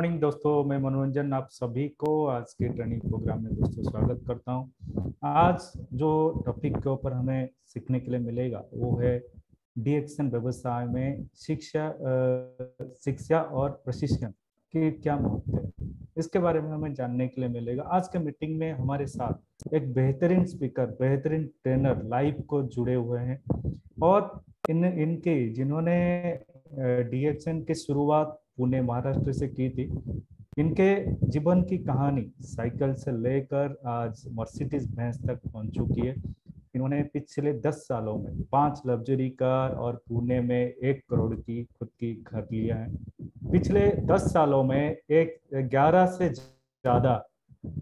Morning दोस्तों, मैं मनोरंजन आप सभी को आज के ट्रेनिंग प्रोग्राम में दोस्तों स्वागत करता हूं। आज जो टॉपिक के ऊपर हमें सीखने के लिए मिलेगा वो है डीएक्शन व्यवसाय में शिक्षा और प्रशिक्षण के क्या महत्व है। इसके बारे में हमें जानने के लिए मिलेगा। आज के मीटिंग में हमारे साथ एक बेहतरीन स्पीकर, बेहतरीन ट्रेनर लाइव को जुड़े हुए हैं और इनके जिन्होंने डीएक्शन की शुरुआत पुणे महाराष्ट्र से की थी। इनके जीवन की कहानी साइकिल से लेकर आज मर्सिडीज बेंज तक पहुंच चुकी है। इन्होंने पिछले 10 सालों में 5 लग्जरी कार और पुणे में 1 करोड़ की खुद की घर लिया है। पिछले 10 सालों में एक 11 से ज्यादा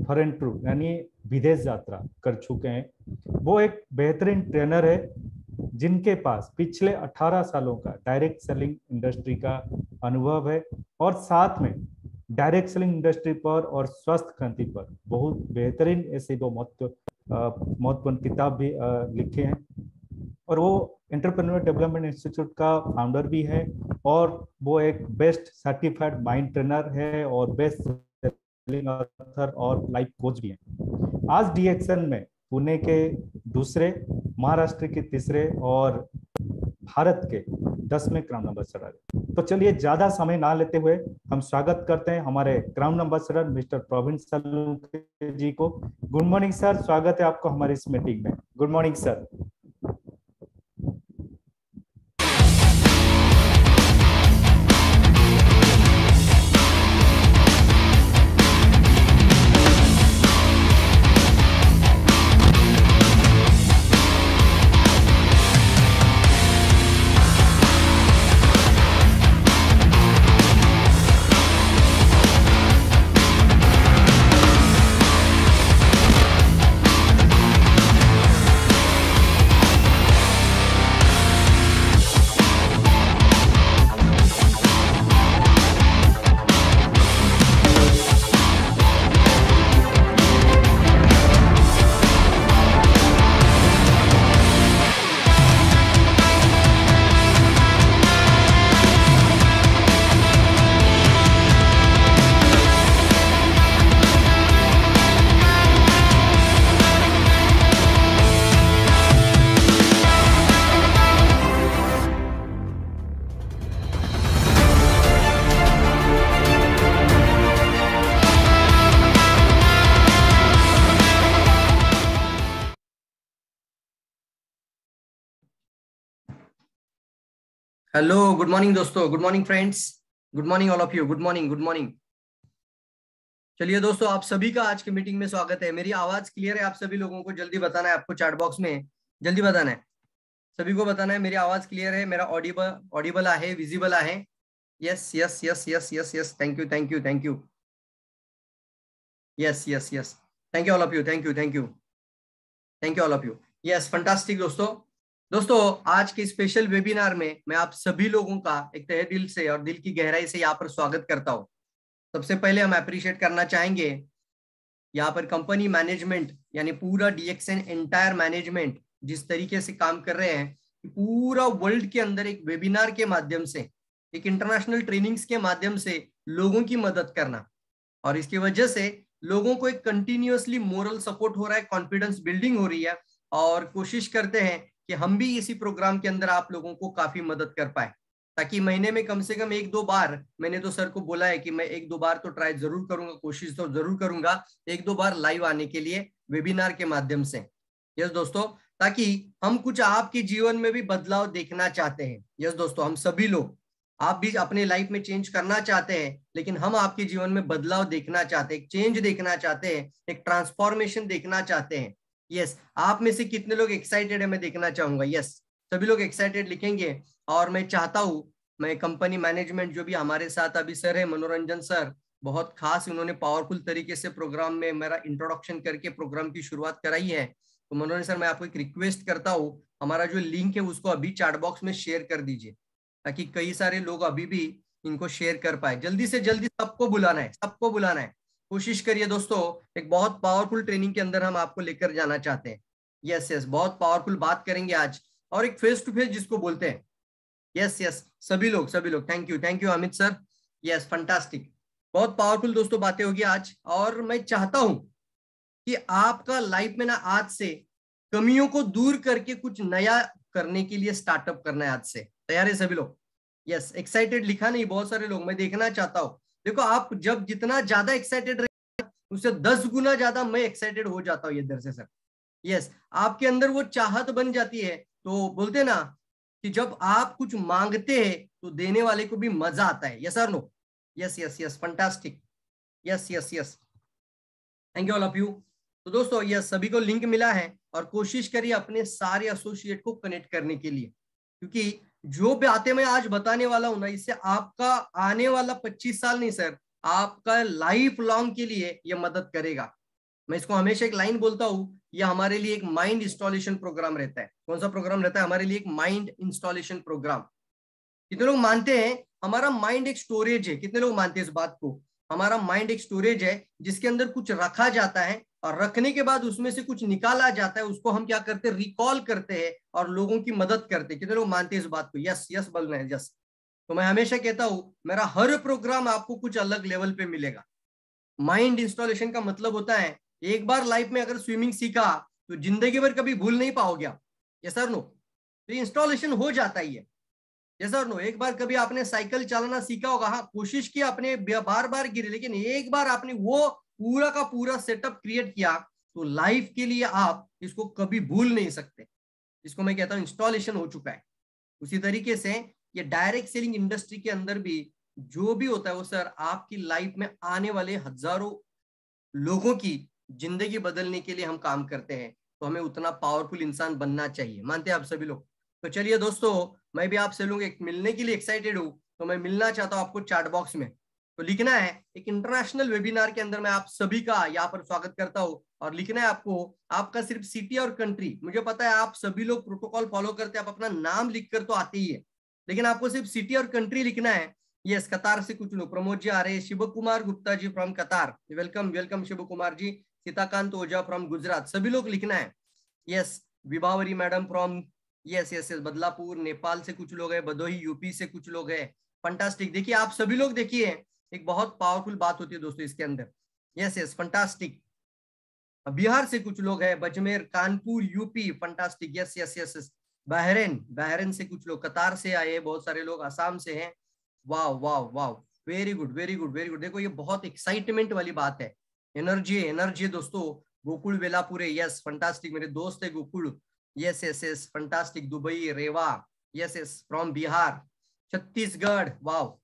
फॉरेन टूर यानी विदेश यात्रा कर चुके हैं। वो एक बेहतरीन ट्रेनर है जिनके पास पिछले 18 सालों का डायरेक्ट सेलिंग इंडस्ट्री का अनुभव है और साथ में डायरेक्ट सेलिंग इंडस्ट्री पर और स्वास्थ्य क्रांति पर बहुत बेहतरीन ऐसे 2 महत्वपूर्ण किताब भी लिखे हैं। और वो एंटरप्रेन्योर डेवलपमेंट इंस्टीट्यूट का फाउंडर भी है और वो एक बेस्ट सर्टिफाइड माइंड ट्रेनर है और बेस्ट सेलिंग ऑथर और लाइफ कोच भी है। आज डीएक्शन में पुणे के दूसरे, महाराष्ट्र के तीसरे और भारत के 10वें क्राउन एम्बेसडर। तो चलिए ज्यादा समय ना लेते हुए हम स्वागत करते हैं हमारे क्राउन एम्बेसडर मिस्टर प्रवीण सलूके जी को। गुड मॉर्निंग सर, स्वागत है आपको हमारे इस मीटिंग में। Good morning sir. Hello, good morning दोस्तों, good morning friends, good morning all of you, good morning, good morning. चलिए दोस्तों, आप सभी का आज की मीटिंग में स्वागत है। मेरी आवाज क्लियर है? आप सभी लोगों को जल्दी बताना है, आपको चैट बॉक्स में जल्दी बताना है, सभी को बताना है मेरी आवाज क्लियर है, मेरा ऑडिबल है, विजिबल है। Yes yes yes yes yes yes, thank you thank you thank you, yes yes yes, thank you all of you, thank you thank you thank you all of you. Yes, fantastic दोस्तों, आज के special webinar में मैं आप सभी लोगों का एक तहे दिल से और दिल की गहराई से यहाँ पर स्वागत करता हूँ। सबसे पहले हम अप्रिशिएट करना चाहेंगे यहाँ पर कंपनी मैनेजमेंट यानी पूरा डीएक्शन एंटायर मैनेजमेंट जिस तरीके से काम कर रहे हैं, पूरा वर्ल्ड के अंदर एक वेबिनार के माध्यम से, एक इंटरनेशनल ट्रेनिंग्स के माध्यम से लोगों की मदद करना, और इसकी वजह से लोगों को एक कंटिन्यूअसली मोरल सपोर्ट हो रहा है, कॉन्फिडेंस बिल्डिंग हो रही है, और कोशिश करते हैं कि हम भी इसी प्रोग्राम के अंदर आप लोगों को काफी मदद कर पाए, ताकि महीने में कम से कम 1-2 बार, मैंने तो सर को बोला है कि मैं 1-2 बार तो ट्राई जरूर करूंगा, कोशिश तो जरूर करूंगा 1-2 बार लाइव आने के लिए वेबिनार के माध्यम से। यस दोस्तों, ताकि हम कुछ आपके जीवन में भी बदलाव देखना चाहते हैं। यस दोस्तों, हम सभी लोग, आप भी अपने लाइफ में चेंज करना चाहते हैं, लेकिन हम आपके जीवन में बदलाव देखना चाहते हैं, एक चेंज देखना चाहते हैं, एक ट्रांसफॉर्मेशन देखना चाहते हैं। यस, आप में से कितने लोग एक्साइटेड है, मैं देखना चाहूंगा। यस, सभी लोग एक्साइटेड लिखेंगे। और मैं चाहता हूं, मैं कंपनी मैनेजमेंट जो भी हमारे साथ अभी सर है, मनोरंजन सर, बहुत खास उन्होंने पावरफुल तरीके से प्रोग्राम में मेरा इंट्रोडक्शन करके प्रोग्राम की शुरुआत कराई है। तो मनोरंजन सर, मैं आपको एक रिक्वेस्ट करता हूँ, हमारा जो लिंक है उसको अभी चैट बॉक्स में शेयर कर दीजिए, ताकि कई सारे लोग अभी भी इनको शेयर कर पाए। जल्दी से जल्दी सबको बुलाना है, सबको बुलाना है, कोशिश करिए दोस्तों। एक बहुत पावरफुल ट्रेनिंग के अंदर हम आपको लेकर जाना चाहते हैं। यस यस, बहुत पावरफुल बात करेंगे आज, और एक फेस टू फेस जिसको बोलते हैं। यस यस, सभी लोग thank you Amit sir. Yes, fantastic. बहुत पावरफुल दोस्तों बातें होगी आज, और मैं चाहता हूं कि आपका लाइफ में ना आज से कमियों को दूर करके कुछ नया करने के लिए स्टार्टअप करना है। आज से तैयार है सभी लोग? यस, एक्साइटेड लिखा नहीं बहुत सारे लोग, मैं देखना चाहता हूं। देखो, आप जब जितना ज्यादा एक्साइटेड रहे उससे 10 गुना ज्यादा मैं एक्साइटेड हो जाता हूँ ये इधर से सर। यस, आपके अंदर वो चाहत बन जाती है। तो बोलते ना कि जब आप कुछ मांगते हैं तो देने वाले को भी मजा आता है। यस और no? Yes yes yes, fantastic. Yes yes yes, thank you all of you. तो दोस्तों, यस, सभी को लिंक मिला है और कोशिश करिए अपने सारे एसोसिएट को कनेक्ट करने के लिए, क्योंकि जो बातें मैं आज बताने वाला हूं ना, इससे आपका आने वाला 25 साल नहीं सर, आपका लाइफ लॉन्ग के लिए यह मदद करेगा। मैं इसको हमेशा एक लाइन बोलता हूं, यह हमारे लिए एक माइंड इंस्टॉलेशन प्रोग्राम रहता है। कौन सा प्रोग्राम रहता है हमारे लिए? एक माइंड इंस्टॉलेशन प्रोग्राम। कितने लोग मानते हैं हमारा माइंड एक स्टोरेज है? कितने लोग मानते हैं इस बात को? हमारा माइंड एक स्टोरेज है जिसके अंदर कुछ रखा जाता है, और रखने के बाद उसमें से कुछ निकाला जाता है, उसको हम क्या करते हैं? रिकॉल करते हैं और लोगों की मदद करते हैं। कितने लोग मानते हैं इस बात को? यस यस बोल रहे हैं, यस। तो मैं हमेशा कहता हूं, मेरा हर प्रोग्राम आपको कुछ अलग लेवल पे मिलेगा। माइंड इंस्टॉलेशन का मतलब होता है, एक बार लाइफ में अगर स्विमिंग सीखा तो जिंदगी भर कभी भूल नहीं पाओगे आप। यस और नो? तो इंस्टॉलेशन हो जाता ही है। यस और नो? एक बार कभी आपने साइकिल चलाना सीखा होगा, हाँ, कोशिश की आपने, बार बार गिरे, लेकिन एक बार आपने वो पूरा का पूरा सेटअप क्रिएट किया तो लाइफ के लिए आप इसको कभी भूल नहीं सकते। इसको मैं कहता हूं इंस्टॉलेशन हो चुका है। उसी तरीके से ये डायरेक्ट सेलिंग इंडस्ट्री के अंदर भी जो भी होता है वो सर आपकी लाइफ में आने वाले हजारों लोगों की जिंदगी बदलने के लिए हम काम करते हैं। तो हमें उतना पावरफुल इंसान बनना चाहिए। मानते हैं आप सभी लोग? तो चलिए दोस्तों, मैं भी आपसे लोग एक मिलने के लिए एक्साइटेड हूं। तो मैं मिलना चाहता हूं आपको चैट बॉक्स में। तो लिखना है, एक इंटरनेशनल वेबिनार के अंदर मैं आप सभी का यहाँ पर स्वागत करता हूँ, और लिखना है आपको आपका सिर्फ सिटी और कंट्री। मुझे पता है आप सभी लोग प्रोटोकॉल फॉलो करते हैं, आप अपना नाम लिखकर तो आते ही है, लेकिन आपको सिर्फ सिटी और कंट्री लिखना है। यस, कतार से कुछ लोग, प्रमोद जी आ रहे हैं, Shiv Kumar Gupta ji from Qatar, welcome welcome Shiv Kumar ji. Sitakant Ojha from Gujarat, सभी लोग लिखना है। Yes, Vibhavari madam from, yes yes yes, Badlapur Nepal से कुछ लोग हैं, बदोही यूपी से कुछ लोग हैं। फंटास्टिक। देखिए आप सभी लोग, देखिए एक बहुत पावरफुल बात होती है दोस्तों इसके अंदर। Yes yes, fantastic. बिहार से कुछ लोग हैं, बजमेर, Kanpur, UP, fantastic. Yes yes yes yes, Bahrain, Bahrain से कुछ लोग, कतार से आए हैं बहुत सारे लोग, असम से हैं। वाह वाह वाह, very good very good very good. देखो ये बहुत एक्साइटमेंट वाली बात है, एनर्जी है, एनर्जी है दोस्तों। गोकुल वेलापुरे, यस फंटास्टिक, मेरे दोस्त है Gokul. Yes yes yes, fantastic. Dubai, Rewa, yes yes, from Bihar, Chhattisgarh, वाह।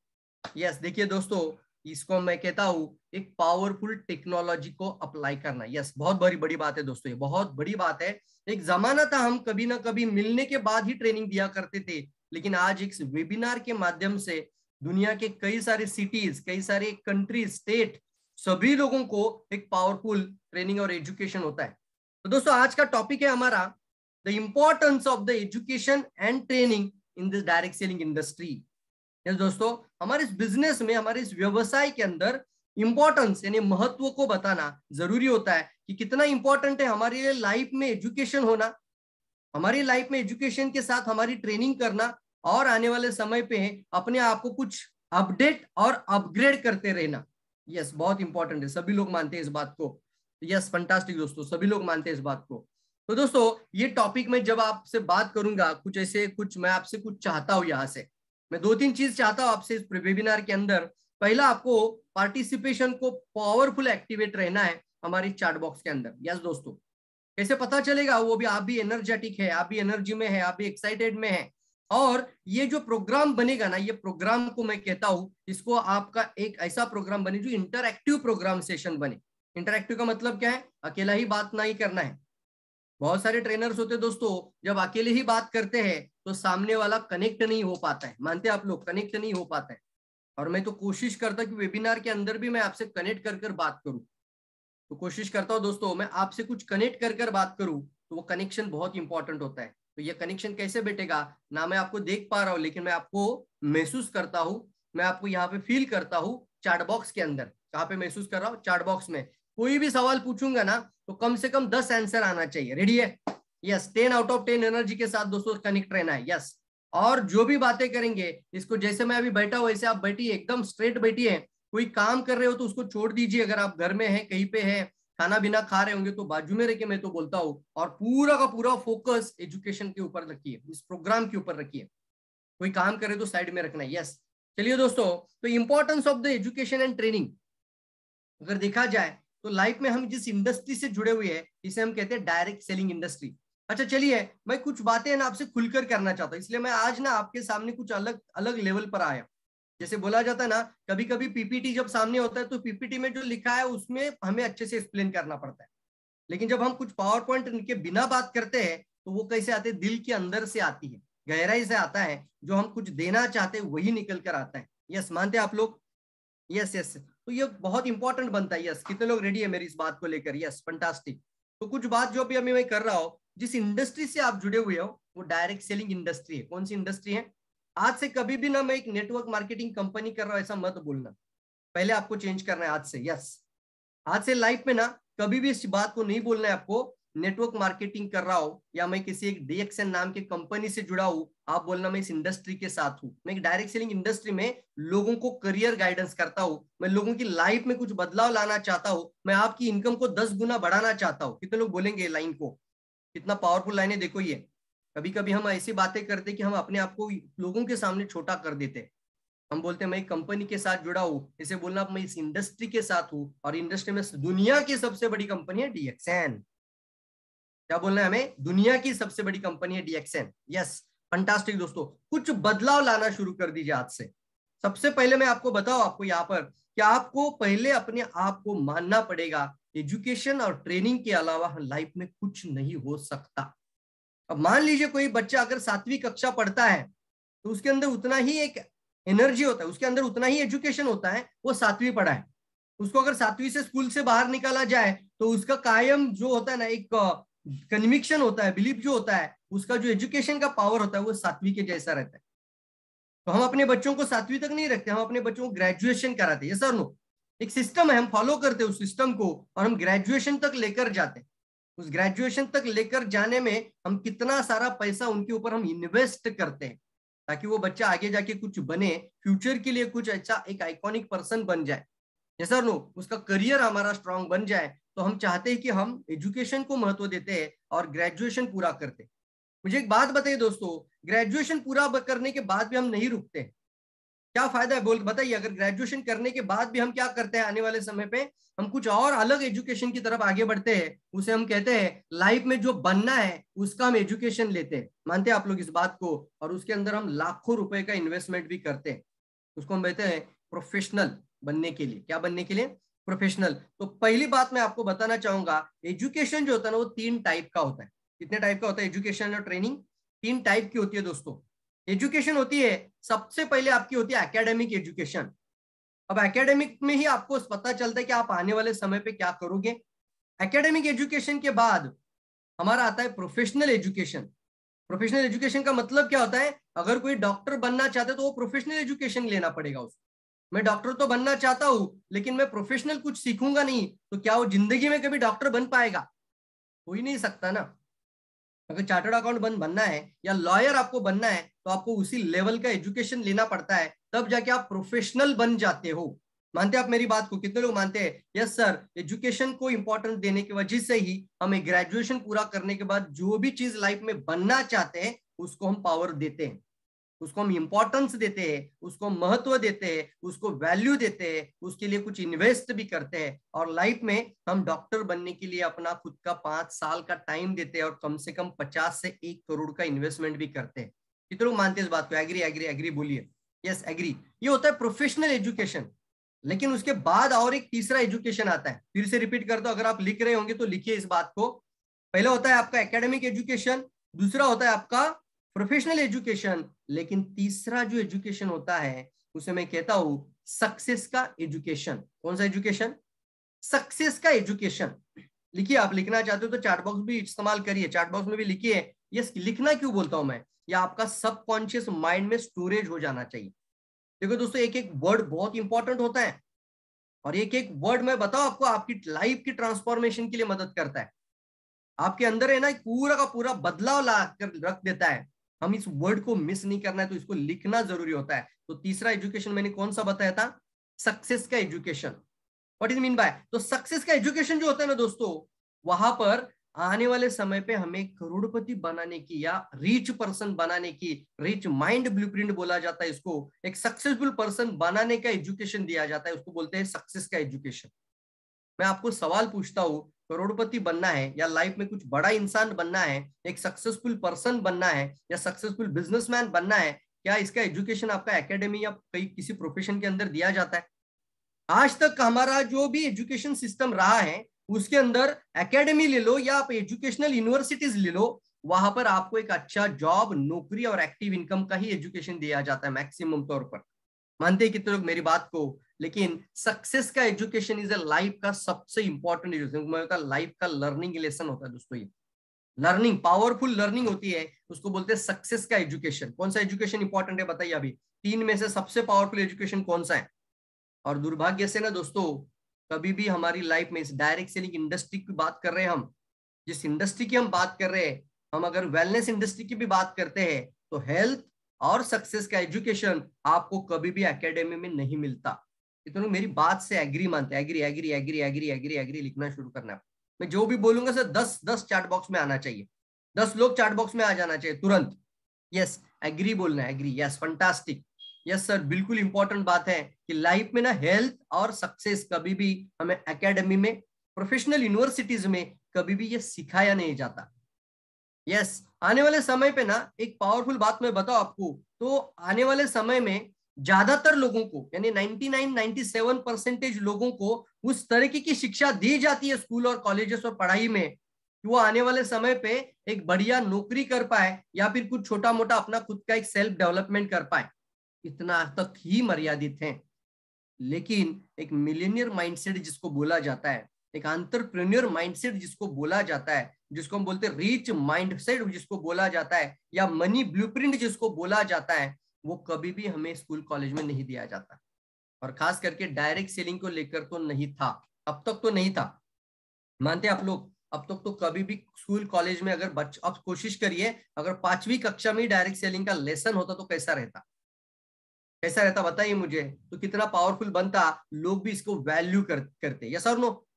यस, देखिए दोस्तों, इसको मैं कहता हूं एक पावरफुल टेक्नोलॉजी को अप्लाई करना। यस, बहुत बड़ी बड़ी बात है दोस्तों, ये बहुत बड़ी बात है। एक जमाना था हम कभी ना कभी मिलने के बाद ही ट्रेनिंग दिया करते थे, लेकिन आज एक वेबिनार के माध्यम से दुनिया के कई सारे सिटीज, कई सारे कंट्री, स्टेट, सभी लोगों को एक पावरफुल ट्रेनिंग और एजुकेशन होता है। तो दोस्तों आज का टॉपिक है हमारा the importance of the education and training in this direct selling industry. Yes दोस्तों, हमारे इस बिजनेस में, हमारे इस व्यवसाय के अंदर इंपॉर्टेंस यानी महत्व को बताना जरूरी होता है कि कितना इंपॉर्टेंट है हमारे लिए लाइफ में एजुकेशन होना, हमारी लाइफ में एजुकेशन के साथ हमारी ट्रेनिंग करना, और आने वाले समय पे अपने आप को कुछ अपडेट और अपग्रेड करते रहना। यस, बहुत इंपॉर्टेंट है, सभी लोग मानते हैं इस बात को। यस, फंटास्टिक दोस्तों, सभी लोग मानते हैं इस बात को। तो दोस्तों ये टॉपिक में जब आपसे बात करूंगा, कुछ ऐसे, कुछ मैं आपसे कुछ चाहता हूं, यहाँ से मैं 2-3 चीज चाहता हूं आपसे इस वेबिनार के अंदर। पहला, आपको पार्टिसिपेशन को पावरफुल एक्टिवेट रहना है हमारी चैट बॉक्स के अंदर। यस दोस्तों, कैसे पता चलेगा? वो भी आप भी एनर्जेटिक है, आप भी एनर्जी में है, आप भी एक्साइटेड में है। और ये जो प्रोग्राम बनेगा ना, ये प्रोग्राम को मैं कहता हूं, इसको आपका एक ऐसा प्रोग्राम बने जो इंटरएक्टिव प्रोग्राम सेशन बने। इंटरएक्टिव का मतलब क्या है? अकेला ही बात नहीं करना है। बहुत सारे ट्रेनर्स होते दोस्तों, जब अकेले ही बात करते हैं तो सामने वाला कनेक्ट नहीं हो पाता है। मानते हैं आप लोग? कनेक्ट नहीं हो पाता है। और मैं तो कोशिश करता कि वेबिनार के अंदर भी मैं आपसे कनेक्ट कर बात करूं। तो कोशिश करता हूं दोस्तों, मैं आपसे कुछ कनेक्ट कर बात करूं, तो वो कनेक्शन बहुत इंपॉर्टेंट होता है। तो ये कनेक्शन कैसे बैठेगा ना? मैं आपको देख पा रहा हूं, लेकिन मैं आपको महसूस करता हूं, मैं आपको यहाँ पे फील करता हूँ चैट बॉक्स के अंदर। कहाँ पे महसूस कर रहा हूँ? चैट बॉक्स में। कोई भी सवाल पूछूंगा ना तो कम से कम 10 आंसर आना चाहिए। रेडी है? यस, 10 आउट ऑफ 10 एनर्जी के साथ दोस्तों कनेक्ट रहना है। यस, और जो भी बातें करेंगे, इसको जैसे मैं अभी बैठा हूं वैसे आप बैठिए, एकदम स्ट्रेट बैठिए, कोई काम कर रहे हो तो उसको छोड़ दीजिए, अगर आप घर में हैं, कहीं पे हैं, खाना बिना खा रहे होंगे तो बाजू में रह के मैं तो बोलता हूँ, और पूरा का पूरा फोकस एजुकेशन के ऊपर रखिए, इस प्रोग्राम के ऊपर रखिए। कोई काम करे तो साइड में रखना है। यस, चलिए दोस्तों, तो importance of the education and training अगर देखा जाए तो लाइफ में हम जिस इंडस्ट्री से जुड़े हुए हैं इसे हम कहते हैं डायरेक्ट सेलिंग इंडस्ट्री। अच्छा चलिए, मैं कुछ बातें ना आपसे खुलकर करना चाहता हूँ, इसलिए मैं आज ना आपके सामने कुछ अलग अलग लेवल पर आया। जैसे बोला जाता है ना, कभी कभी पीपीटी जब सामने होता है तो पीपीटी में जो लिखा है उसमें हमें अच्छे से एक्सप्लेन करना पड़ता है, लेकिन जब हम कुछ पावर पॉइंट के बिना बात करते हैं तो वो कैसे आते हैं, दिल के अंदर से आती है, गहराई से आता है, जो हम कुछ देना चाहते हैं वही निकल कर आता है। यस, मानते हैं आप लोग? यस यस, तो ये बहुत इंपॉर्टेंट बनता है। यस, कितने लोग रेडी है मेरी इस बात को लेकर? Yes, fantastic. तो कुछ बात जो भी अभी मैं कर रहा हूँ, जिस इंडस्ट्री से आप जुड़े हुए हो वो डायरेक्ट सेलिंग इंडस्ट्री है। कौन सी इंडस्ट्री है? आज से कभी भी ना मैं एक नेटवर्क मार्केटिंग कंपनी कर रहा हूँ ऐसा मत बोलना, पहले आपको चेंज करना है आज से। यस, आज से लाइफ में ना कभी भी इस बात को नहीं बोलना है आपको नेटवर्क मार्केटिंग कर रहा हूं या मैं किसी एक डीएक्सएन नाम के कंपनी से जुड़ा हूं। आप बोलना मैं इस इंडस्ट्री के साथ हूं, मैं एक डायरेक्ट सेलिंग इंडस्ट्री में लोगों को करियर गाइडेंस करता हूं, मैं लोगों की लाइफ में कुछ बदलाव लाना चाहता हूं, मैं आपकी इनकम को 10 गुना बढ़ाना चाहता हूं। कितने लोग बोलेंगे लाइन को? कितना पावरफुल लाइन है, देखो ये। कभी कभी हम ऐसी बातें करते कि हम अपने आप को लोगों के सामने छोटा कर देते। हम बोलते हैं मैं एक कंपनी के साथ जुड़ा हूं, इसे बोलना मैं इस इंडस्ट्री के साथ हूं, और इंडस्ट्री में दुनिया की सबसे बड़ी कंपनी है डीएक्सएन। क्या बोलना है हमें? दुनिया की सबसे बड़ी कंपनी है डीएक्सएन। यस, फंटास्टिक दोस्तों, कुछ बदलाव लाना शुरू कर दीजिए आज से। सबसे पहले मैं आपको बताऊं, आपको यहाँ पर कि आपको पहले अपने आप को मानना पड़ेगा एजुकेशन और ट्रेनिंग के अलावा लाइफ में कुछ नहीं हो सकता। अब मान लीजिए कोई बच्चा अगर 7वीं कक्षा पढ़ता है तो उसके अंदर उतना ही एक एनर्जी होता है, उसके अंदर उतना ही एजुकेशन होता है, वो 7वीं पढ़ा है। उसको अगर 7वीं से स्कूल से बाहर निकाला जाए तो उसका कायम जो होता है ना, एक कन्विक्शन होता है, बिलीफ जो होता है, उसका जो एजुकेशन का पावर होता है वो 7वीं के जैसा रहता है। तो हम अपने बच्चों को 7वीं तक नहीं रखते, हम अपने बच्चों को ग्रेजुएशन कराते हैं। सर नो, एक सिस्टम है, हम फॉलो करते हैं उस सिस्टम को और हम ग्रेजुएशन तक लेकर जाते हैं। उस ग्रेजुएशन तक लेकर जाने में हम कितना सारा पैसा उनके ऊपर हम इन्वेस्ट करते हैं ताकि वो बच्चा आगे जाके कुछ बने, फ्यूचर के लिए कुछ अच्छा एक आइकॉनिक पर्सन बन जाए। सर नो, उसका करियर हमारा स्ट्रांग बन जाए। तो हम चाहते हैं कि हम एजुकेशन को महत्व देते हैं और ग्रेजुएशन पूरा करते हैं। मुझे एक बात बताइए दोस्तों, ग्रेजुएशन पूरा करने के बाद भी हम नहीं रुकते, क्या फायदा है? बोल बताइए, अगर ग्रेजुएशन करने के बाद भी हम क्या करते हैं आने वाले समय पे, हम कुछ और अलग एजुकेशन की तरफ आगे बढ़ते हैं, उसे हम कहते हैं लाइफ में जो बनना है उसका हम एजुकेशन लेते हैं। मानते हैं आप लोग इस बात को? और उसके अंदर हम लाखों रुपए का इन्वेस्टमेंट भी करते हैं। उसको हम कहते हैं प्रोफेशनल बनने के लिए। क्या बनने के लिए? प्रोफेशनल। तो पहली बात मैं आपको बताना चाहूंगा, एजुकेशन जो होता है ना वो 3 टाइप का होता है। कितने टाइप का होता है एजुकेशन और ट्रेनिंग? 3 टाइप की होती है दोस्तों। एजुकेशन होती है, सबसे पहले आपकी होती है एकेडमिक एजुकेशन। अब एकेडमिक में ही आपको पता चलता है कि आप आने वाले समय पे क्या करोगे। एकेडमिक एजुकेशन के बाद हमारा आता है प्रोफेशनल एजुकेशन। प्रोफेशनल एजुकेशन का मतलब क्या होता है? अगर कोई डॉक्टर बनना चाहता है तो वो प्रोफेशनल एजुकेशन लेना पड़ेगा उसको। मैं डॉक्टर तो बनना चाहता हूं लेकिन मैं प्रोफेशनल कुछ सीखूंगा नहीं तो क्या वो जिंदगी में कभी डॉक्टर बन पाएगा? हो ही नहीं सकता ना। अगर चार्टर्ड अकाउंट बनना है या लॉयर आपको बनना है तो आपको उसी लेवल का एजुकेशन लेना पड़ता है, तब जाके आप प्रोफेशनल बन जाते हो। मानते हैं आप मेरी बात को? कितने लोग मानते हैं? यस सर, एजुकेशन को इंपॉर्टेंस देने की वजह से ही हमें ग्रेजुएशन पूरा करने के बाद जो भी चीज लाइफ में बनना चाहते हैं उसको हम पावर देते हैं, उसको हम इंपॉर्टेंस देते हैं, उसको महत्व देते हैं, उसको वैल्यू देते हैं, उसके लिए कुछ इन्वेस्ट भी करते हैं। और लाइफ में हम डॉक्टर बनने के लिए अपना खुद का 5 साल का टाइम देते हैं और कम से कम 50 से 1 करोड़ का इन्वेस्टमेंट भी करते हैं। कितने लोग मानते हैं इस बात को? एग्री एग्री एग्री बोलिए। Yes agree. ये होता है प्रोफेशनल एजुकेशन। लेकिन उसके बाद और एक तीसरा एजुकेशन आता है, फिर से रिपीट करता हूं, अगर आप लिख रहे होंगे तो लिखिए इस बात को। पहला होता है आपका एकेडमिक एजुकेशन, दूसरा होता है आपका प्रोफेशनल एजुकेशन, लेकिन तीसरा जो एजुकेशन होता है उसे मैं कहता हूं सक्सेस का एजुकेशन। कौन सा एजुकेशन? सक्सेस का एजुकेशन। लिखिए, आप लिखना चाहते हो तो चैट बॉक्स भी इस्तेमाल करिए, चैट बॉक्स में भी लिखिए। यस, लिखना क्यों बोलता हूं मैं? या आपका सबकॉन्शियस माइंड में स्टोरेज हो जाना चाहिए। देखो दोस्तों, एक एक वर्ड बहुत इंपॉर्टेंट होता है और एक एक वर्ड मैं बताऊं आपको आपकी लाइफ की ट्रांसफॉर्मेशन के लिए मदद करता है। आपके अंदर है ना पूरा का पूरा बदलाव ला कर रख देता है। हम इस वर्ड को मिस नहीं करना है तो इसको लिखना जरूरी होता है। तो तीसरा एजुकेशन मैंने कौन सा बताया था? सक्सेस का education. What is mean by, तो सक्सेस का एजुकेशन जो होता है ना दोस्तों, वहां पर आने वाले समय पे हमें करोड़पति बनाने की या रिच पर्सन बनाने की, रिच माइंड ब्लूप्रिंट बोला जाता है इसको, एक सक्सेसफुल पर्सन बनाने का एजुकेशन दिया जाता है, उसको बोलते हैं सक्सेस का एजुकेशन। मैं आपको सवाल पूछता हूं, करोड़पति बनना है या लाइफ में कुछ बड़ा इंसान बनना है, एक सक्सेसफुल पर्सन बनना है या सक्सेसफुल बिजनेसमैन बनना है, क्या इसका एजुकेशन आपका एकेडमी या कहीं किसी प्रोफेशन के अंदर दिया जाता है? आज तक हमारा जो भी एजुकेशन सिस्टम रहा है उसके अंदर एकेडमी ले लो या आप एजुकेशनल यूनिवर्सिटीज ले लो, वहां पर आपको एक अच्छा जॉब, नौकरी और एक्टिव इनकम का ही एजुकेशन दिया जाता है मैक्सिमम तौर पर। मानते हैं कितने लोग मेरी बात को? लेकिन सक्सेस का एजुकेशन इज ए लाइफ का सबसे इंपॉर्टेंट एजुकेशन, लाइफ का लर्निंग लेसन होता है दोस्तों। ये लर्निंग, पावरफुल लर्निंग होती है, उसको बोलते हैं सक्सेस का एजुकेशन। कौन सा एजुकेशन इंपॉर्टेंट है बताइए? अभी तीन में से सबसे पावरफुल एजुकेशन कौन सा है? और दुर्भाग्य से ना दोस्तों, कभी भी हमारी लाइफ में इस डायरेक्ट सेलिंग इंडस्ट्री की बात कर रहे हैं हम, जिस इंडस्ट्री की हम बात कर रहे हैं, हम अगर वेलनेस इंडस्ट्री की भी बात करते हैं, तो हेल्थ और सक्सेस का एजुकेशन आपको कभी भी एकेडमी में नहीं मिलता। तो लोग मेरी बात से एग्री मानते हैं, agree agree agree agree agree agree लिखना शुरू करना है। मैं जो भी बोलूंगा सर 10 चैट बॉक्स में आना चाहिए, 10 लोग चैट बॉक्स में आ जाना चाहिए तुरंत। यस, एग्री बोलना है, agree, yes, fantastic, yes sir, बिल्कुल इंपॉर्टेंट बात है कि लाइफ में ना हेल्थ और सक्सेस कभी भी हमें एकेडमी में, प्रोफेशनल यूनिवर्सिटीज में कभी भी ये सिखाया नहीं जाता। यस, आने वाले समय पे ना एक पावरफुल बात मैं बताऊं आपको, तो आने वाले समय में ज्यादातर लोगों को, यानी 99-97% लोगों को उस तरीके की शिक्षा दी जाती है स्कूल और कॉलेजेस और पढ़ाई में कि वो आने वाले समय पे एक बढ़िया नौकरी कर पाए या फिर कुछ छोटा मोटा अपना खुद का एक सेल्फ डेवलपमेंट कर पाए, इतना तक ही मर्यादित है। लेकिन एक मिलेनियर माइंडसेट जिसको बोला जाता है, एक एंटरप्रेन्योर माइंडसेट जिसको बोला जाता है, जिसको हम बोलते हैं रिच माइंडसेट जिसको बोला जाता है, या मनी ब्लूप्रिंट जिसको बोला जाता है, वो कभी भी हमें स्कूल कॉलेज में नहीं दिया जाता। और खास करके डायरेक्ट सेलिंग को लेकर तो नहीं था, अब तक तो नहीं था। मानते आप लोग? अब तक तो कभी भी स्कूल कॉलेज में अगर अब कोशिश करिए, अगर 5वीं कक्षा में डायरेक्ट सेलिंग का लेसन होता तो कैसा रहता, कैसा रहता बताइए मुझे? तो कितना पावरफुल बनता, लोग भी इसको वैल्यू करते, यस और नो?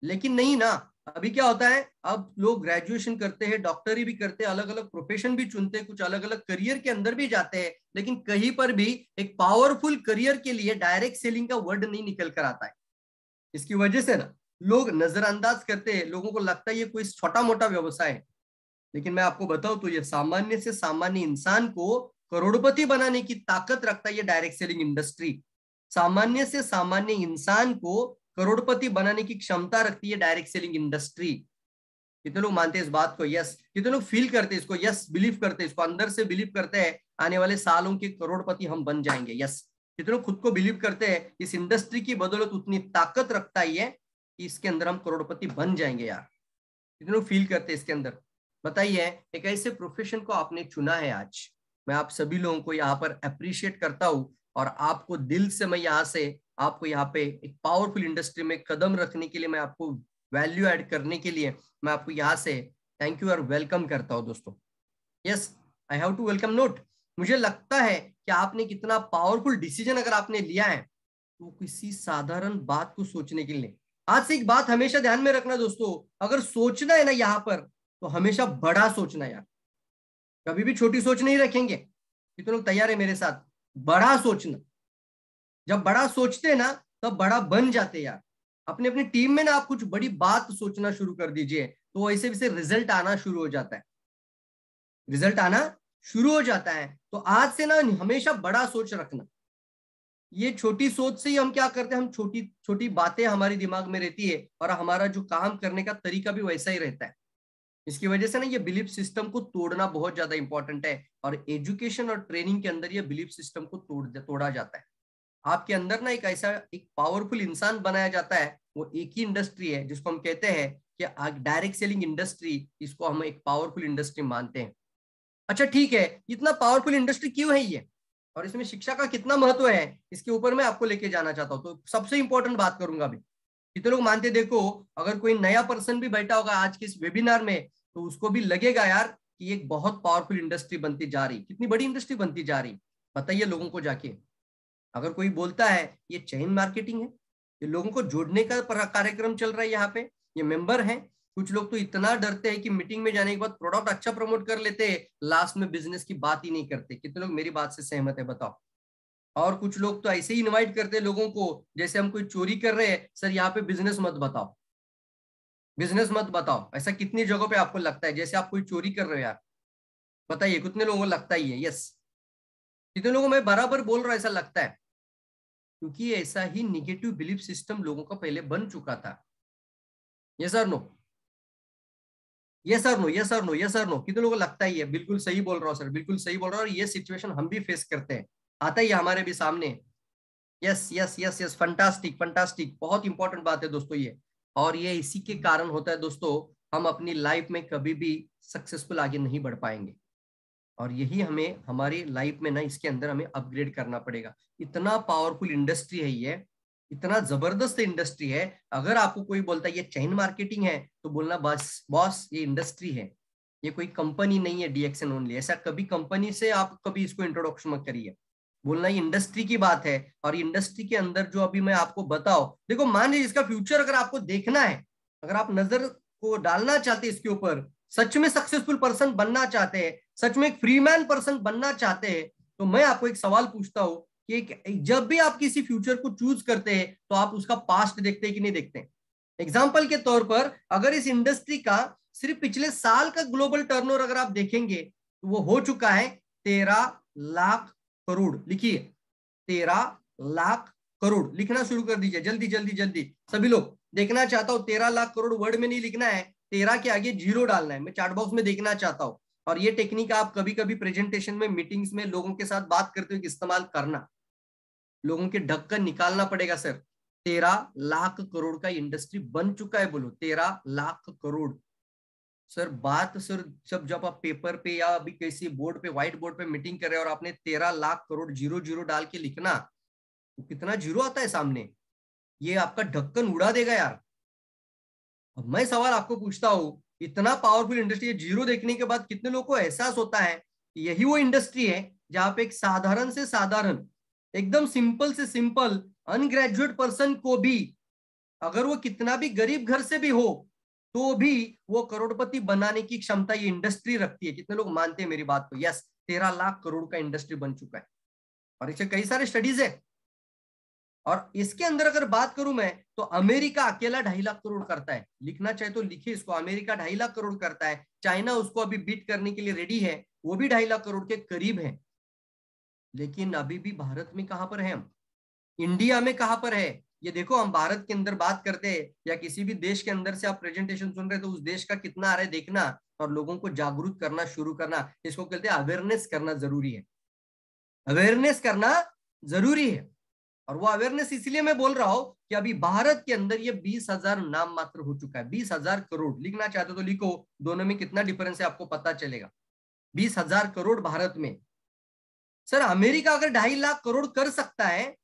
लेकिन नहीं ना। अभी क्या होता है, अब लोग ग्रेजुएशन करते हैं, डॉक्टरी भी करते हैं, अलग अलग प्रोफेशन भी चुनते हैं, कुछ अलग अलग करियर के अंदर भी जाते हैं, लेकिन कहीं पर भी एक पावरफुल करियर के लिए डायरेक्ट सेलिंग का वर्ड नहीं निकल कर आता है। इसकी वजह से ना लोग नजरअंदाज करते हैं, लोगों को लगता है ये कोई छोटा मोटा व्यवसाय है। लेकिन मैं आपको बताऊं तो ये सामान्य से सामान्य इंसान को करोड़पति बनाने की ताकत रखता है ये डायरेक्ट सेलिंग इंडस्ट्री। सामान्य से सामान्य इंसान को करोड़पति बनाने की क्षमता रखती है डायरेक्ट सेलिंग इंडस्ट्री। कितने लोग मानते हैं इस बात को? यस। कितने लोग फील करते हैं इसको? यस, बिलीव करते हैं इसको, अंदर से बिलीव करते हैं आने वाले सालों के करोड़पति हम बन जाएंगे। यस। कितने लोग खुद को बिलीव करते हैं इस इंडस्ट्री की बदौलत उतनी ताकत रखता है कि इसके अंदर हम करोड़पति बन जाएंगे यार? कितने लोग फील करते हैं इसके अंदर? बताइए, एक ऐसे प्रोफेशन को आपने चुना है आज। मैं आप सभी लोगों को यहाँ पर अप्रिशिएट करता हूँ, और आपको दिल से मैं यहाँ से आपको यहाँ पे एक पावरफुल इंडस्ट्री में कदम रखने के लिए, मैं आपको वैल्यू ऐड करने के लिए मैं आपको यहाँ से थैंक यू और वेलकम करता हूँ दोस्तों। Yes, I have to welcome note. मुझे लगता है कि आपने कितना पावरफुल डिसीजन अगर आपने लिया है, तो किसी साधारण बात को सोचने के लिए। आज से एक बात हमेशा ध्यान में रखना दोस्तों, अगर सोचना है ना यहाँ पर, तो हमेशा बड़ा सोचना यार, कभी भी छोटी सोच नहीं रखेंगे। कितने लोग तैयार है मेरे साथ? बड़ा सोचना। जब बड़ा सोचते हैं ना, तब बड़ा बन जाते यार। अपने अपनी टीम में ना आप कुछ बड़ी बात सोचना शुरू कर दीजिए, तो ऐसे वैसे रिजल्ट आना शुरू हो जाता है, रिजल्ट आना शुरू हो जाता है। तो आज से ना हमेशा बड़ा सोच रखना। ये छोटी सोच से ही हम क्या करते हैं, हम छोटी छोटी बातें हमारे दिमाग में रहती है, और हमारा जो काम करने का तरीका भी वैसा ही रहता है। इसकी वजह से ना ये बिलीफ सिस्टम को तोड़ना बहुत ज्यादा इंपॉर्टेंट है, और एजुकेशन और ट्रेनिंग के अंदर ये बिलीफ सिस्टम को तोड़ा जाता है। आपके अंदर ना एक ऐसा एक पावरफुल इंसान बनाया जाता है। वो एक ही इंडस्ट्री है जिसको हम कहते हैं कि डायरेक्ट सेलिंग इंडस्ट्री, इसको हम एक पावरफुल इंडस्ट्री मानते हैं। अच्छा ठीक है, इतना पावरफुल इंडस्ट्री क्यों है ये, और इसमें शिक्षा का कितना महत्व है, इसके ऊपर मैं आपको लेके जाना चाहता हूँ। तो सबसे इंपॉर्टेंट बात करूंगा अभी। कितने लोग मानते, देखो अगर कोई नया पर्सन भी बैठा होगा आज के इस वेबिनार में, तो उसको भी लगेगा यार कि एक बहुत पावरफुल इंडस्ट्री बनती जा रही, कितनी बड़ी इंडस्ट्री बनती जा रही। बताइए लोगों को जाके, अगर कोई बोलता है ये चेन मार्केटिंग है, ये लोगों को जोड़ने का कार्यक्रम चल रहा है, यहाँ पे ये मेंबर हैं। कुछ लोग तो इतना डरते हैं कि मीटिंग में जाने के बाद प्रोडक्ट अच्छा प्रमोट कर लेते हैं, लास्ट में बिजनेस की बात ही नहीं करते। कितने लोग मेरी बात से सहमत है बताओ? और कुछ लोग तो ऐसे ही इनवाइट करते हैं लोगों को, जैसे हम कोई चोरी कर रहे हैं, सर यहाँ पे बिजनेस मत बताओ, बिजनेस मत बताओ। ऐसा कितनी जगहों पे आपको लगता है जैसे आप कोई चोरी कर रहे हो यार? बताइए कितने लोगों को लगता ही है? यस, कितने लोगों में बराबर बोल रहा है ऐसा लगता है? क्योंकि ऐसा ही निगेटिव बिलीफ सिस्टम लोगों का पहले बन चुका था। Yes sir no, yes sir no, yes sir no, yes sir no. कितने लोगों को लगता ही है? बिल्कुल सही बोल रहा हूँ सर, बिल्कुल सही बोल रहा हूँ। और ये सिचुएशन हम भी फेस करते हैं, आता ही है हमारे भी सामने। Yes yes yes yes, fantastic fantastic, बहुत इंपॉर्टेंट बात है दोस्तों ये। और ये इसी के कारण होता है दोस्तों, हम अपनी लाइफ में कभी भी सक्सेसफुल आगे नहीं बढ़ पाएंगे। और यही हमें हमारी लाइफ में ना, इसके अंदर हमें अपग्रेड करना पड़ेगा। इतना पावरफुल इंडस्ट्री है ये, इतना जबरदस्त इंडस्ट्री है। अगर आपको कोई बोलता है ये चेन मार्केटिंग है, तो बोलना बस बॉस ये इंडस्ट्री है, ये कोई कंपनी नहीं है डीएक्सएन ओनली। ऐसा कभी कंपनी से आप कभी इसको इंट्रोडक्शन मत करिए, बोलना ये इंडस्ट्री की बात है। और इंडस्ट्री के अंदर जो अभी मैं आपको बताओ, देखो मान लीजिए इसका फ्यूचर अगर आपको देखना है, अगर आप नजर को डालना चाहते हैं इसके ऊपर, सच में सक्सेसफुल पर्सन बनना चाहते हैं, सच में एक फ्रीमैन पर्सन बनना चाहते हैं, तो मैं आपको एक सवाल पूछता हूं कि जब भी आप किसी फ्यूचर को चूज करते हैं तो आप उसका पास्ट देखते हैं कि नहीं देखते हैं? एग्जाम्पल के तौर पर अगर इस इंडस्ट्री का सिर्फ पिछले साल का ग्लोबल टर्नओवर अगर आप देखेंगे तो वो हो चुका है 13 लाख करोड़। लिखिए 13 लाख करोड़, लिखना शुरू कर दीजिए जल्दी जल्दी जल्दी सभी लोग। देखना चाहता हूं 13 लाख करोड़ वर्ड में नहीं लिखना है, 13 के आगे जीरो डालना है, मैं चैट बॉक्स में देखना चाहता हूं। और ये टेक्निक आप कभी कभी प्रेजेंटेशन में, मीटिंग्स में लोगों के साथ बात करते हुए इस्तेमाल करना। लोगों के ढक्कन निकालना पड़ेगा सर। 13 लाख करोड़ का इंडस्ट्री बन चुका है, बोलो 13 लाख करोड़। सर बात सर, जब आप पेपर पे या अभी किसी बोर्ड पे, व्हाइट बोर्ड पे मीटिंग कर रहे हैं और आपने 13 लाख करोड़ जीरो जीरो डाल के लिखना, तो कितना जीरो आता है सामने, ये आपका ढक्कन उड़ा देगा यार। अब मैं सवाल आपको पूछता हूं, इतना पावरफुल इंडस्ट्री, जीरो देखने के बाद कितने लोगों को एहसास होता है कि यही वो इंडस्ट्री है जहां पे एक साधारण से साधारण, एकदम सिंपल से सिंपल अनग्रेजुएट पर्सन को भी, अगर वो कितना भी गरीब घर से भी हो, तो भी वो करोड़पति बनाने की क्षमता ये इंडस्ट्री रखती है। कितने लोग मानते हैं मेरी बात को? यस, 13 लाख करोड़ का इंडस्ट्री बन चुका है और इससे कई सारे स्टडीज है। और इसके अंदर अगर बात करूं मैं, तो अमेरिका अकेला 2.5 लाख करोड़ करता है। लिखना चाहे तो लिखिए इसको, अमेरिका 2.5 लाख करोड़ करता है। चाइना उसको अभी बीट करने के लिए रेडी है, वो भी 2.5 लाख करोड़ के करीब है। लेकिन अभी भी भारत में कहां पर है हम? इंडिया में कहां पर है? ये देखो, हम भारत के अंदर बात करते हैं या किसी भी देश के अंदर से आप प्रेजेंटेशन सुन रहे हैं, तो उस देश का कितना आ रहा है देखना और लोगों को जागरूक करना शुरू करना। इसको कहते हैं अवेयरनेस करना जरूरी है, अवेयरनेस करना जरूरी है। और वो अवेयरनेस इसलिए मैं बोल रहा हूं कि अभी भारत के अंदर ये 20,000 नाम मात्र हो चुका है। 20,000 करोड़, लिखना चाहते हो तो लिखो, दोनों में कितना डिफरेंस है आपको पता चलेगा। 20,000 करोड़ भारत में। सर अमेरिका अगर 2.5 लाख करोड़ कर सकता है,